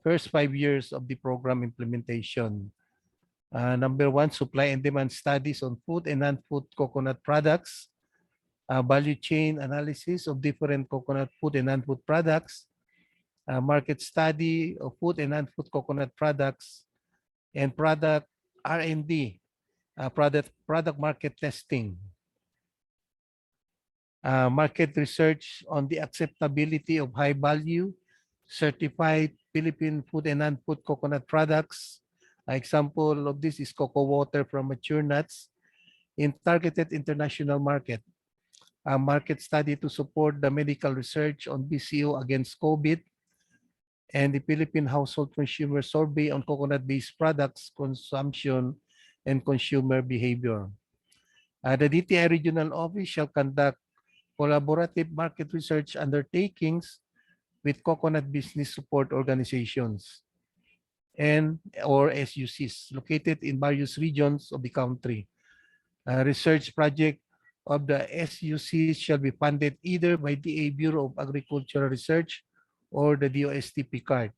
first 5 years of the program implementation. Number one, supply and demand studies on food and non-food coconut products, value chain analysis of different coconut food and non-food products, market study of food and non-food coconut products, and product R&D, product market testing, market research on the acceptability of high value certified Philippine food and non-food coconut products. Example of this is cocoa water from mature nuts in targeted international market. A market study to support the medical research on BCO against COVID, and the Philippine Household Consumer Survey on coconut-based products, consumption, and consumer behavior. The DTI Regional Office shall conduct collaborative market research undertakings with coconut business support organizations. and or SUCs located in various regions of the country. A research project of the SUCs shall be funded either by the Bureau of Agricultural Research or the DOST PCARD.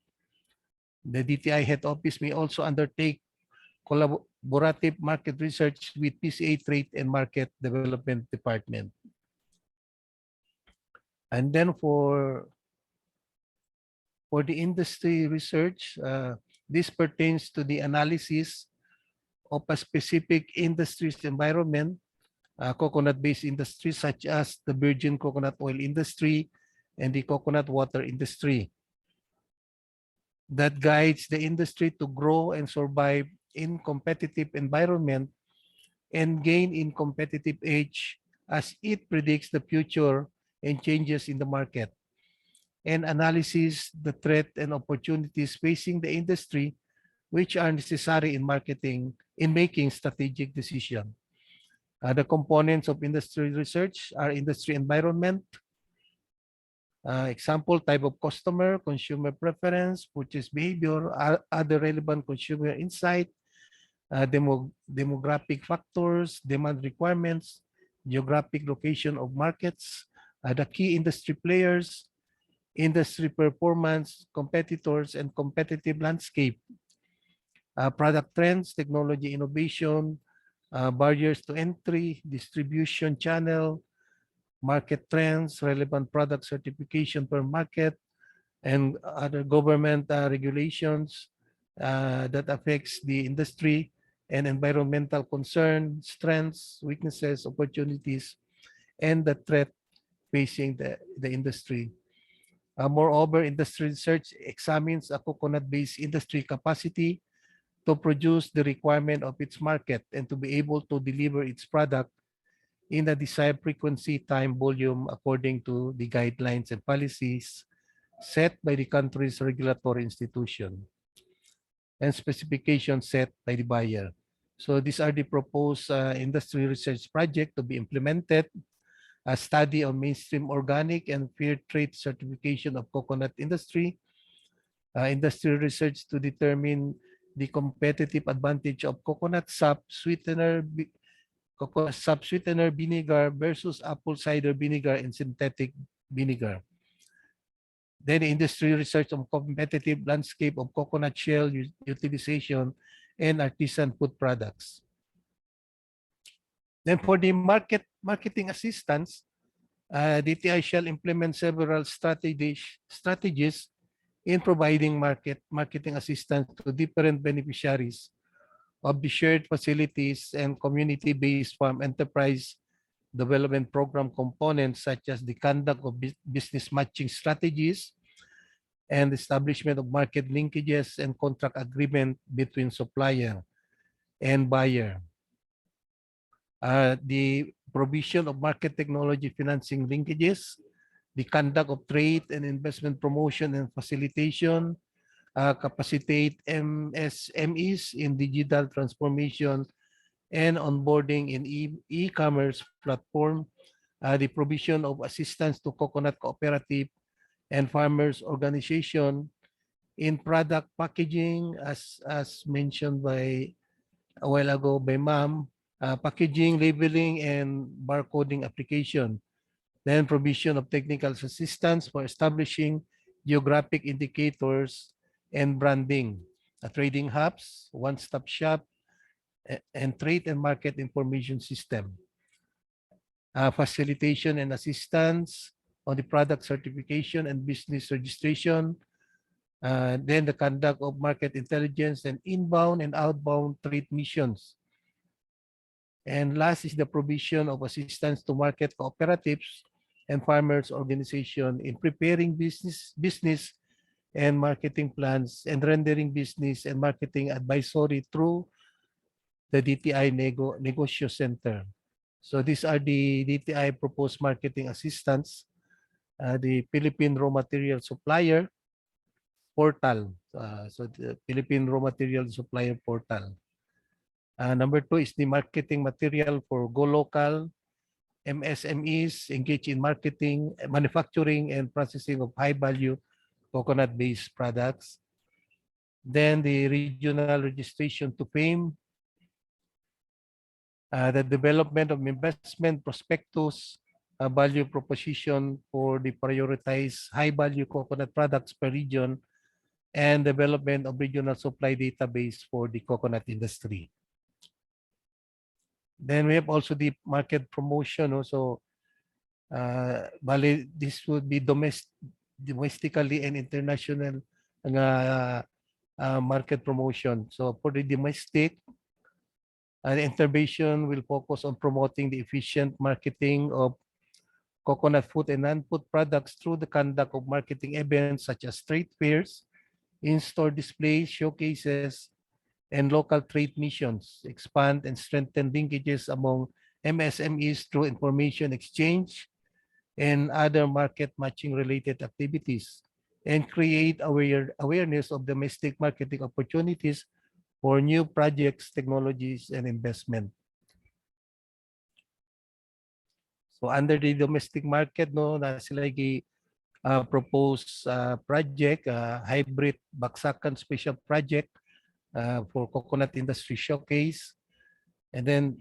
The DTI head office may also undertake collaborative market research with PCA Trade and Market Development Department. And then for the industry research, this pertains to the analysis of a specific industry's environment, coconut-based industries such as the virgin coconut oil industry and the coconut water industry, that guides the industry to grow and survive in competitive environment and gain in competitive edge as it predicts the future and changes in the market, and analysis the threat and opportunities facing the industry which are necessary in making strategic decisions. The components of industry research are industry environment, example, type of customer, consumer preference, purchase behavior, other relevant consumer insight, demographic factors, demand requirements, geographic location of markets, the key industry players, industry performance, competitors, and competitive landscape, product trends, technology innovation, barriers to entry, distribution channel, market trends, relevant product certification per market, and other government regulations that affects the industry, and environmental concerns, strengths, weaknesses, opportunities, and the threat facing the industry. Moreover, industry research examines a coconut-based industry capacity to produce the requirement of its market and to be able to deliver its product in the desired frequency, time, volume, according to the guidelines and policies set by the country's regulatory institution and specifications set by the buyer. So these are the proposed industry research project to be implemented: a study on mainstream organic and fair trade certification of coconut industry, industry research to determine the competitive advantage of coconut sweetener vinegar versus apple cider vinegar and synthetic vinegar. Then industry research on competitive landscape of coconut shell utilization and artisan food products. Then for the marketing assistance, DTI shall implement several strategies in providing marketing assistance to different beneficiaries of the shared facilities and community-based farm enterprise development program components, such as the conduct of business matching strategies and establishment of market linkages and contract agreement between supplier and buyer. The provision of market technology financing linkages, the conduct of trade and investment promotion and facilitation, capacitate MSMEs in digital transformation and onboarding in e-commerce platform, the provision of assistance to coconut cooperative and farmers organization in product packaging, as mentioned by a while ago by Ma'am, packaging, labeling, and barcoding application. Then provision of technical assistance for establishing geographic indicators and branding, trading hubs, one-stop shop, and trade and market information system. Facilitation and assistance on the product certification and business registration. Then the conduct of market intelligence and inbound and outbound trade missions. And last is the provision of assistance to market cooperatives and farmers organization in preparing business and marketing plans and rendering business and marketing advisory through the DTI Negosyo Center. So these are the DTI proposed marketing assistance, the Philippine Raw Material Supplier Portal. So the Philippine Raw Material Supplier Portal. Number 2 is the marketing material for Go Local, MSMEs engaged in marketing, manufacturing, and processing of high-value coconut-based products. then the regional registration to fame, the development of investment prospectus, value proposition for the prioritized high-value coconut products per region, and development of regional supply database for the coconut industry. Then we have also the market promotion. Also, this would be domestically and international market promotion. So for the domestic, the intervention will focus on promoting the efficient marketing of coconut food and non-food products through the conduct of marketing events such as trade fairs, in-store displays, showcases, and local trade missions, expand and strengthen linkages among MSMEs through information exchange and other market matching related activities, and create awareness of domestic marketing opportunities for new projects, technologies, and investment. So under the domestic market, no, na sila propose project, hybrid baksakan special project for coconut industry showcase. And then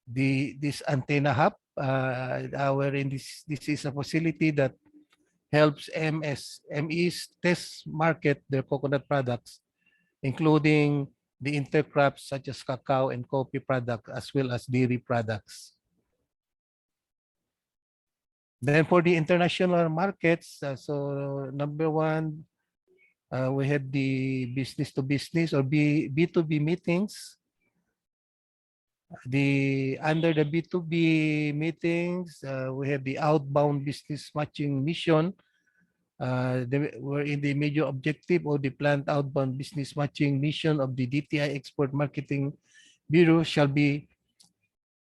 this antenna hub, wherein this is a facility that helps MSMEs test market their coconut products, including the intercrops such as cacao and coffee products, as well as dairy products. Then for the international markets, so number one, we had the business to business or B2B meetings. Under the B2B meetings, we have the outbound business matching mission, wherein the major objective of the planned outbound business matching mission of the DTI Export Marketing Bureau shall be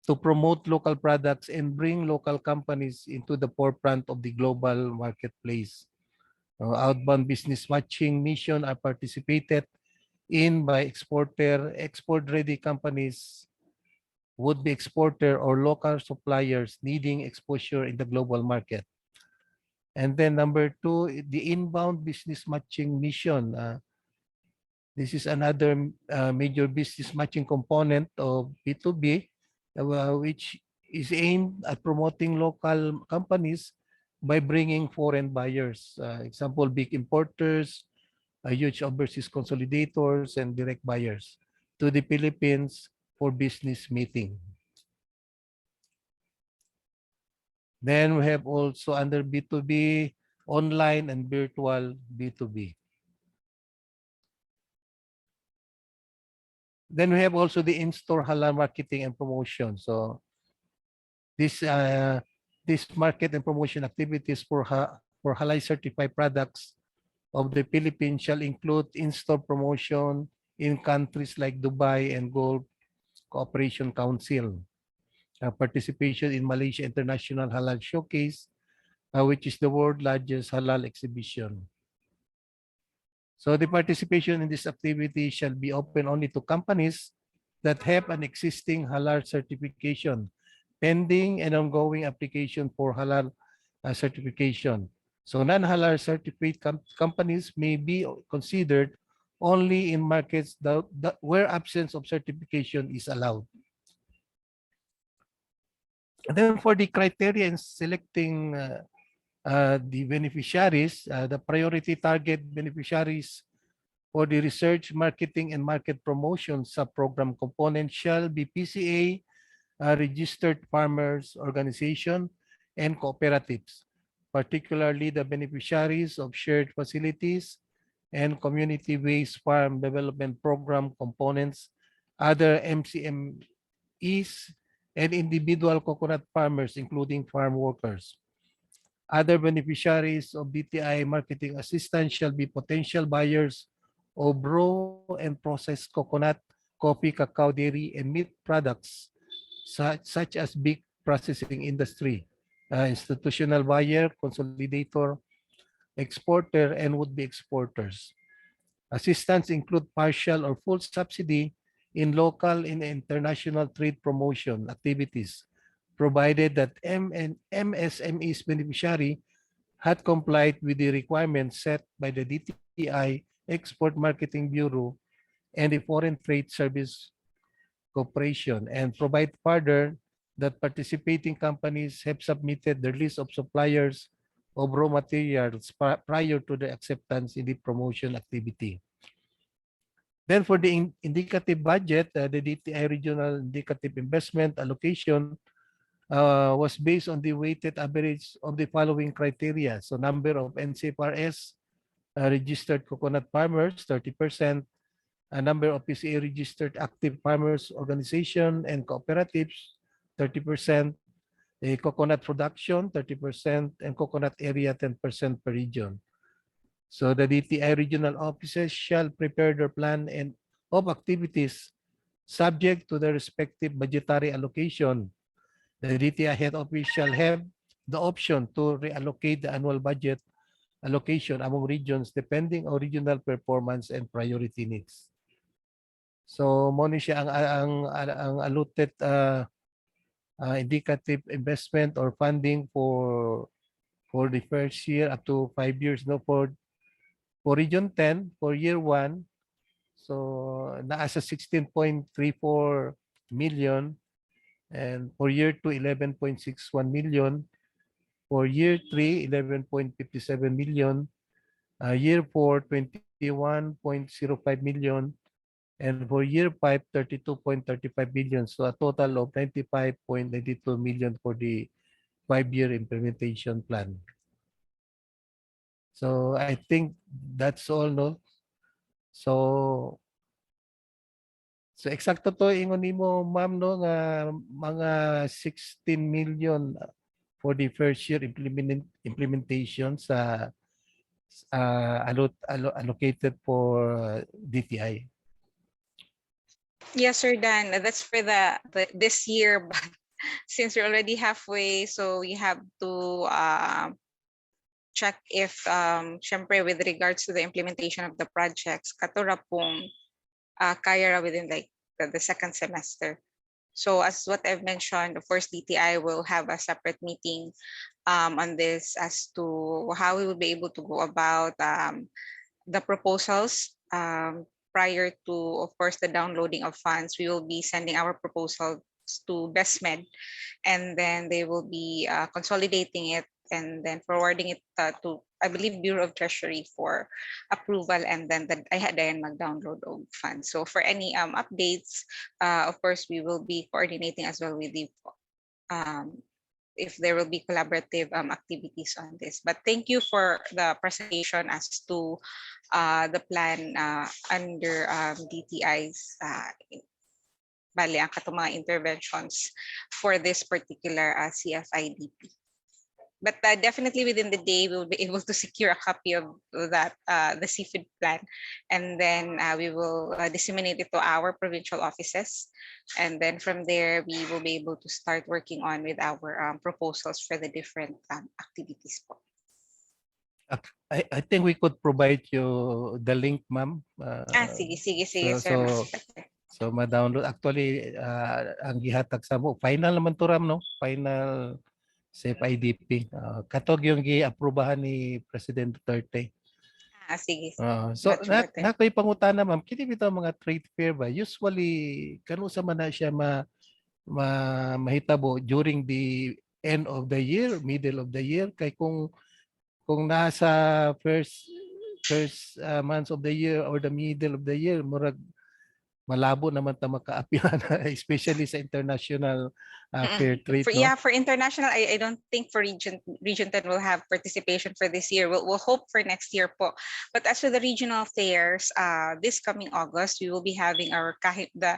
to promote local products and bring local companies into the forefront of the global marketplace. Outbound business matching mission are participated in by export-ready companies, would-be exporter, or local suppliers needing exposure in the global market. And then number two, the inbound business matching mission. This is another major business matching component of B2B, which is aimed at promoting local companies by bringing foreign buyers. Example, big importers, huge overseas consolidators, and direct buyers to the Philippines for business meeting. Then we have also under B2B, online and virtual B2B. Then we have also the in-store halal marketing and promotion. So this market and promotion activities for halal certified products of the Philippines shall include in-store promotion in countries like Dubai and Gulf Cooperation Council, participation in Malaysia International Halal Showcase, which is the world's largest halal exhibition. So the participation in this activity shall be open only to companies that have an existing halal certification, pending and ongoing application for halal certification. So non-halal certified companies may be considered only in markets where absence of certification is allowed. And then for the criteria in selecting the beneficiaries, the priority target beneficiaries for the research, marketing, and market promotion sub-program component shall be PCA, registered farmers organization, and cooperatives, particularly the beneficiaries of shared facilities and community-based farm development program components, other MCMEs, and individual coconut farmers, including farm workers. Other beneficiaries of DTI marketing assistance shall be potential buyers of raw and processed coconut, coffee, cacao, dairy, and meat products, such as big processing industry, institutional buyer, consolidator, exporter, and would-be exporters. Assistance include partial or full subsidy in local and international trade promotion activities, provided that MSME's beneficiary had complied with the requirements set by the DTI Export Marketing Bureau, and the Foreign Trade Service Corporation, and provide further that participating companies have submitted their list of suppliers of raw materials prior to the acceptance in the promotion activity. Then for the indicative budget, the DTI regional indicative investment allocation was based on the weighted average of the following criteria. So number of NCFRS registered coconut farmers, 30%, a number of PCA registered active farmers organization and cooperatives, 30%, a coconut production, 30%, and coconut area, 10% per region. So the DTI regional offices shall prepare their plan and of activities subject to the respective budgetary allocation. The DTI head office shall have the option to reallocate the annual budget allocation among regions depending on regional performance and priority needs. So mo ni siya ang allotted indicative investment or funding for the first year up to 5 years, no, for region 10 for year 1. So naasa 16.34 million, and for year 2 11.61 million, for year 3 11.57 million, year 4 21.05 million, and for year 5 32.35 million. So a total of 95.92 million for the 5-year implementation plan. So I think that's all, no? So eksakto to ingon nimo, ma'am, no, nga mga 16 million for the first year implementation sa allocated for DTI. Yes, sir, Dan. That's for this year, but since we're already halfway, so we have to check if, syempre, with regards to the implementation of the projects, katura pong kaya ra within like the second semester. So as what I've mentioned, of course, DTI will have a separate meeting on this as to how we will be able to go about the proposals prior to, of course, the downloading of funds. We will be sending our proposals to BestMed, and then they will be consolidating it and then forwarding it to, I believe, Bureau of Treasury for approval, and then dayan mag-download of funds. So for any updates, of course, we will be coordinating as well with the if there will be collaborative activities on this. But thank you for the presentation as to the plan under DTI's bali ang katong mga interventions for this particular CFIDP. But definitely within the day, we'll be able to secure a copy of that, the seafood plan. And then we will disseminate it to our provincial offices. And then from there, we will be able to start working on with our proposals for the different activities. I think we could provide you the link, ma'am. Sige, sir. So ma-download. Actually, ang gihatag sa mo, final naman to, Ram, no? Final CFIDP. Katog yung gi-aprobahan ni President Duterte. Sige. So nakoy pangutana, ma'am, kini bitaw mga trade fair ba? Usually kanusa man na siya mahitabo during the end of the year, middle of the year, kay kung nasa first months of the year or the middle of the year, murag malabo naman ta makaapihan, especially sa international fair trade. For international, I don't think for region 10 will have participation for this year. We'll hope for next year po. But as for the regional fairs, this coming August, we will be having the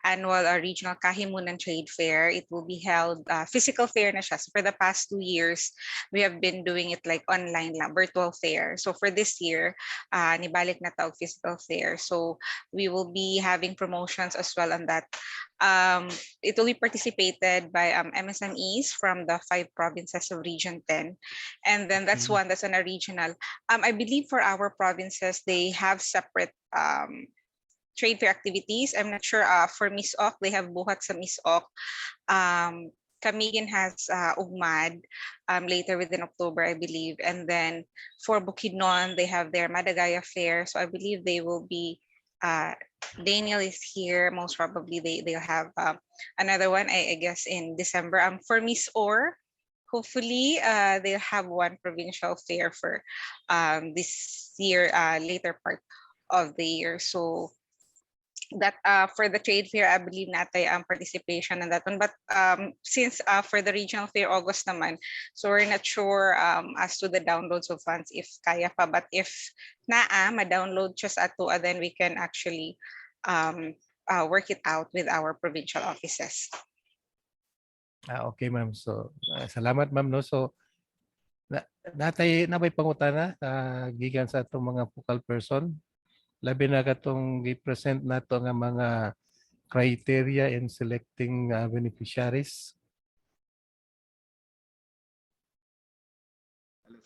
annual regional Kahimunan Trade Fair. It will be held physical fair na siya. So for the past 2 years, we have been doing it like online lang, virtual fair. So for this year, nibalik na tawag physical fair. So we will be having promotions as well on that. It will be participated by MSMEs from the 5 provinces of Region 10. And then that's one that's on a regional. I believe for our provinces, they have separate trade fair activities. I'm not sure for Miss Ok, they have buhat sa Miss Ok. Camiguin has Ugmad later within October, I believe. And then for Bukidnon, they have their Madagaya Fair. So I believe they will be, Daniel is here. Most probably they'll have another one, I guess, in December. For Miss Or, hopefully they'll have one provincial fair for this year, later part of the year. So that for the trade fair, I believe natay ang participation in that one. But since for the regional fair, August naman, so we're not sure as to the downloads of funds if kaya pa. But if ma-download just ato, then we can actually work it out with our provincial offices. Okay, ma'am. So, salamat, ma'am, no? So, natay na may pangutana gikan sa atong mga focal person. Labi na katong gi-present nato nga mga criteria in selecting beneficiaries.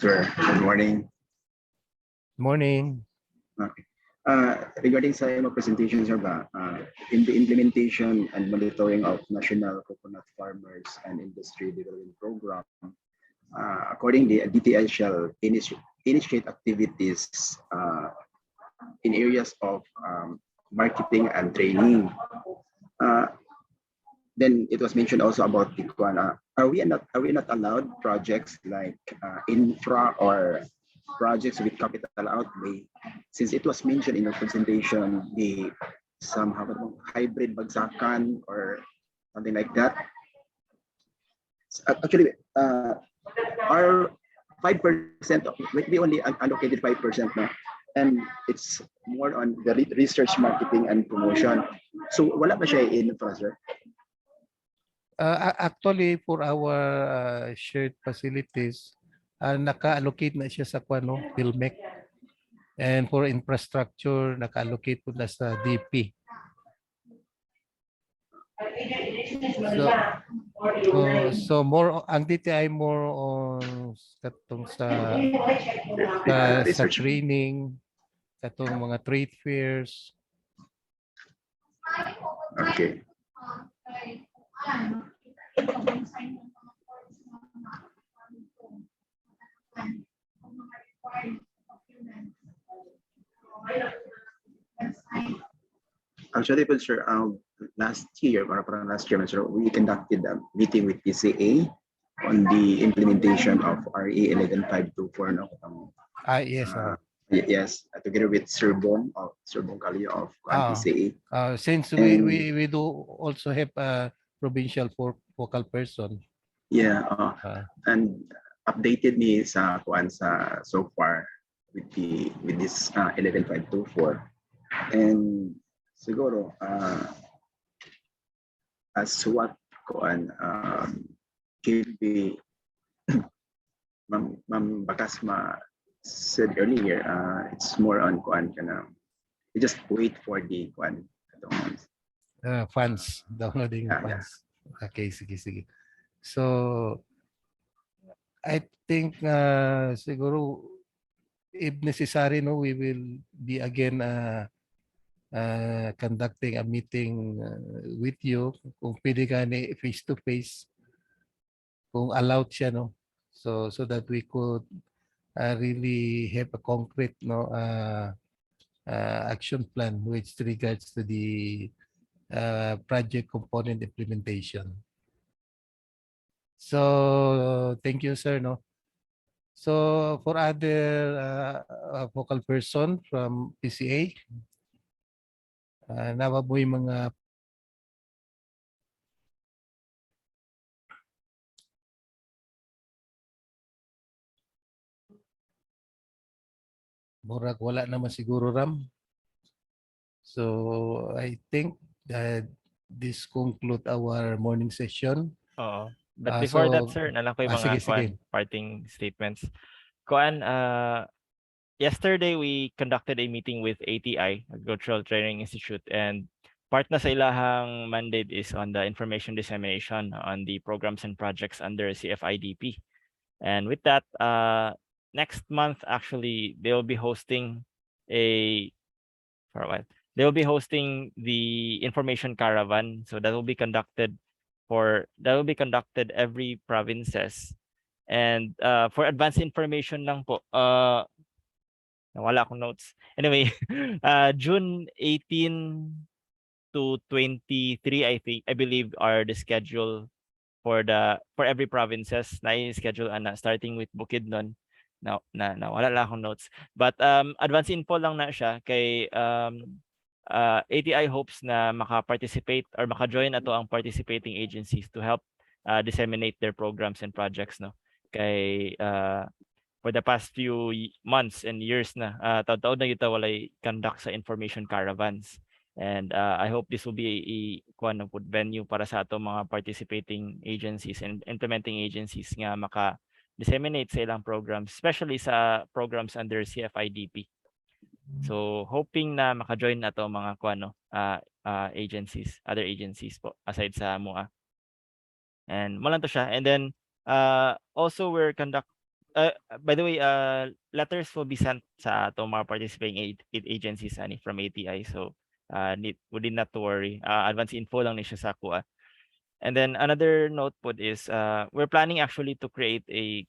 Sir, good morning. Morning. Okay. Regarding sa imo presentation, sir, in the implementation and monitoring of National Coconut Farmers and Industry Development Program, accordingly, DTI shall initiate activities in areas of marketing and training. Then it was mentioned also about the are we not allowed projects like infra or projects with capital outlay, since it was mentioned in the presentation the somehow hybrid bagsakan or something like that. Actually, our 5% we only allocated 5% now, and it's more on the research, marketing, and promotion. So wala ba siya infra, sir? Actually, for our shared facilities, naka-allocate na siya sa PhilMec. And for infrastructure, naka-allocate po na sa DP. So more ang DTI more on katong sa training, katong mga trade fairs. Okay. Actually, but sir, last year, sir, we conducted a meeting with CDA on the implementation of RA 11524. No? Yes. Yes, together with Sir Bong Calio of CDA. Since we do also have a provincial focal person. Yeah, and updated me sa so far with this 11524, and siguro as what can be Ma'am Bakasma said earlier, it's more on we just wait for the funds, downloading funds. Okay, sige. So I think siguro if necessary, no, we will be again conducting a meeting with you kung pwede gani face to face, kung allowed siya, no, so that we could really have a concrete, no, action plan which regards to the project component implementation. So thank you, sir, no. So for other focal person from PCA, nababoy mga murag wala naman siguro, Ram. So I think that this conclude our morning session. But before that, sir, nalang ko yung mga parting statements. Yesterday, we conducted a meeting with ATI, Agricultural Training Institute, and part na sa ilahang mandate is on the information dissemination on the programs and projects under CFIDP. And with that, next month, actually, they will be hosting the information caravan. So that will be conducted that will be conducted every provinces. And for advanced information lang po, nawala akong notes. Anyway, June 18 to 23, I believe are the schedule for every provinces na schedule starting with Bukidnon. Wala lang akong notes. But advance info lang na siya kay ATI hopes na maka-participate or maka-join ato ang participating agencies to help disseminate their programs and projects, no. Kay for the past few months and years na taon-taon na kita walay conduct sa information caravans. And I hope this will be a venue para sa ato mga participating agencies and implementing agencies nga maka-disseminate sa ilang programs, especially sa programs under CFIDP. So hoping na maka-join na to mga agencies, other agencies po aside sa MUA. And malang to siya. And then also we're by the way, letters will be sent sa ato mga participating agencies from ATI. So we did not to worry. Advance info lang ni siya sa kuha. And then another note po is we're planning actually to create a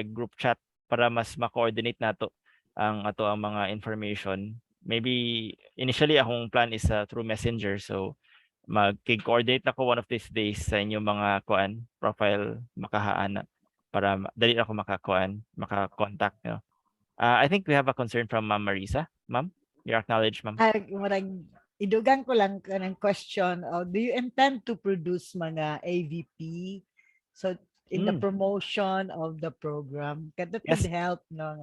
group chat para mas ma-coordinate nato ang mga information. Maybe initially akong plan is through Messenger. So mag-coordinate na ko one of these days sa inyong mga profile makahaana para dali ako maka-contact, no. I think we have a concern from Ma'am Marisa. Ma'am, you acknowledge, Ma'am. Idugan ko lang ng question. Do you intend to produce mga AVP? So in the promotion of the program, that Yes. would help, no?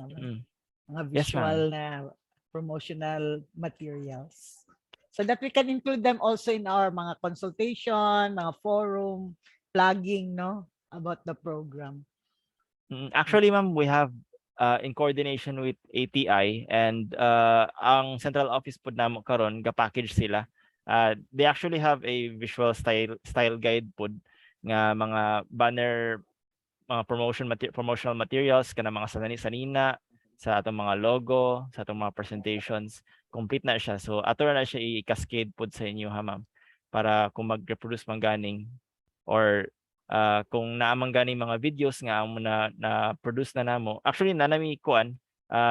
Mga Yes, visual na promotional materials. So that we can include them also in our mga consultation, mga forum, plugging, no, about the program. Actually, ma'am, we have in coordination with ATI and ang central office po namo karon ga-package sila. They actually have a visual style guide po nga mga banner, mga promotional materials kana mga sanina sa atong mga logo, sa atong mga presentations, complete na siya. So ato na siya i-cascade po sa inyo, ha, ma'am, para kung mag-reproduce man ganing or kung naamang ganing mga videos nga amo na produce na namo. Actually nami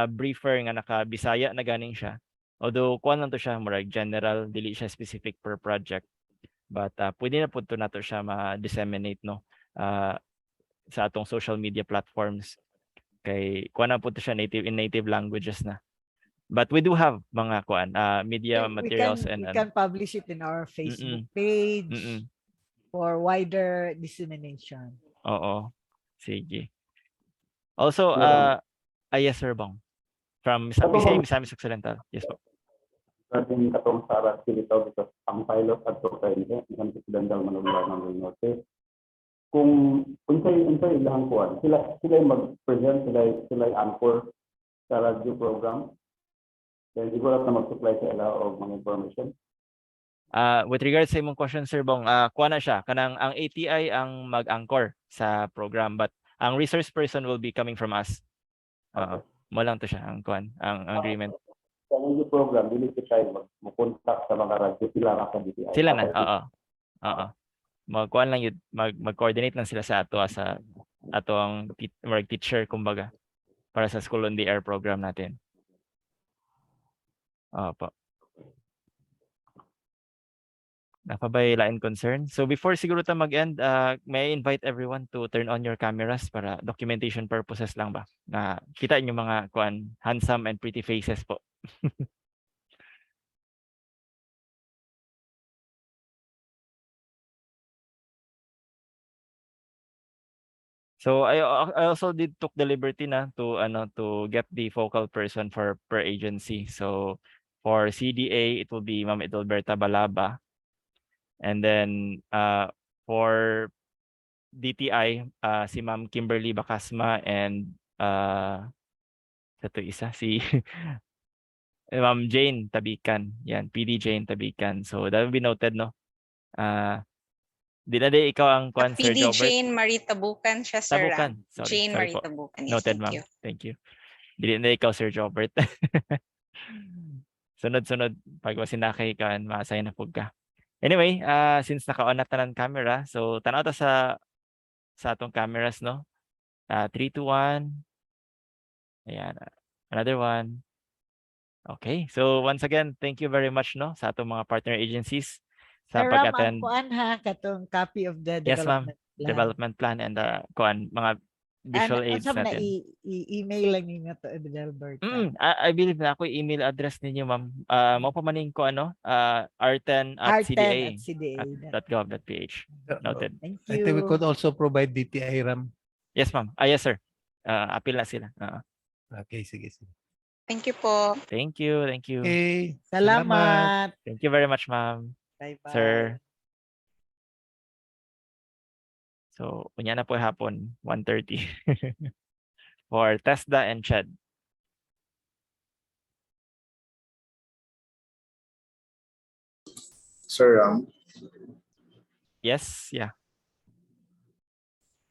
briefer nga naka-Bisaya na ganing siya. Although kuan lang to siya murag general, dili siya specific per project. But pwede na pud to nato siya ma-disseminate, no, sa atong social media platforms. Kay kuan na pud to siya native languages na. But we do have mga media materials we can publish it in our Facebook page for wider dissemination. Oo. Sige. Also, yes, Sir Bong. From Misamis Occidental. Yes po. Ating katong sa aras kilitaw because ang pilot at to kay isang Occidental Manila ng Norte. Kung unsay ilang kuan, sila mag-present, sila anchor sa radio program. Then siguro na mag-supply sa ila og mga information. With regards sa imong question, Sir Bong, kuha na siya. Kanang ang ATI ang mag-anchor sa program, but ang resource person will be coming from us. Mo lang to siya, ang agreement. Sa yung program, dili ko tayo mag-contact sa mga radyo, sila ka sa DTI. Sila na, oo. Mag-kuhan lang yun, mag-coordinate lang sila sa ato, sa ato ang teacher, kumbaga, para sa School on the Air program natin. Opo. Napabaylaan concern. So before siguro ta mag-end, may I invite everyone to turn on your cameras para documentation purposes lang ba. Na kita niyo mga handsome and pretty faces po. So I also took the liberty na to get the focal person for per agency. So for CDA, it will be Ma'am Edelberta Balaba. And then for DTI, si Ma'am Kimberly Bacasma and si Ma'am Jane Tabican. Yan, PD Jane Tabican. So that will be noted, no? Dinade ikaw ang Sir PD Jobert. Jane Marie Tabucan siya, sir. Tabucan. Sorry Marie po. Tabucan. Yes, Noted, ma'am. Thank you. Dinade ikaw, Sir Jobert. Sunod-sunod pag wasinakay ka, masaya na pug ka. Anyway, since naka-on na tanan camera, so tanaw ta sa atong cameras, no? 3, 2, 1. Ayan, another one. Okay, so once again, thank you very much, no, sa atong mga partner agencies sa Sir Ram, ang pag-attend. kuan ha, katong copy of the Yes, ma'am. development plan. Development plan and kuan mga visual aids Asam na natin. i-email lang ninyo to Edelberta. I believe na ako email address ninyo, ma'am. Mo pa maning ko ano, r10@cda.gov.ph. Noted. Thank I think we you. could also provide DTI RAM. Yes, ma'am. Yes, sir. Appeal na sila. Okay, sige. Thank you po. Thank you. Thank you. Okay. Salamat. Thank you very much, ma'am. Bye-bye. Sir. So, unya na po hapon, 1:30 for TESDA and CHED. Sir, Yes, yeah.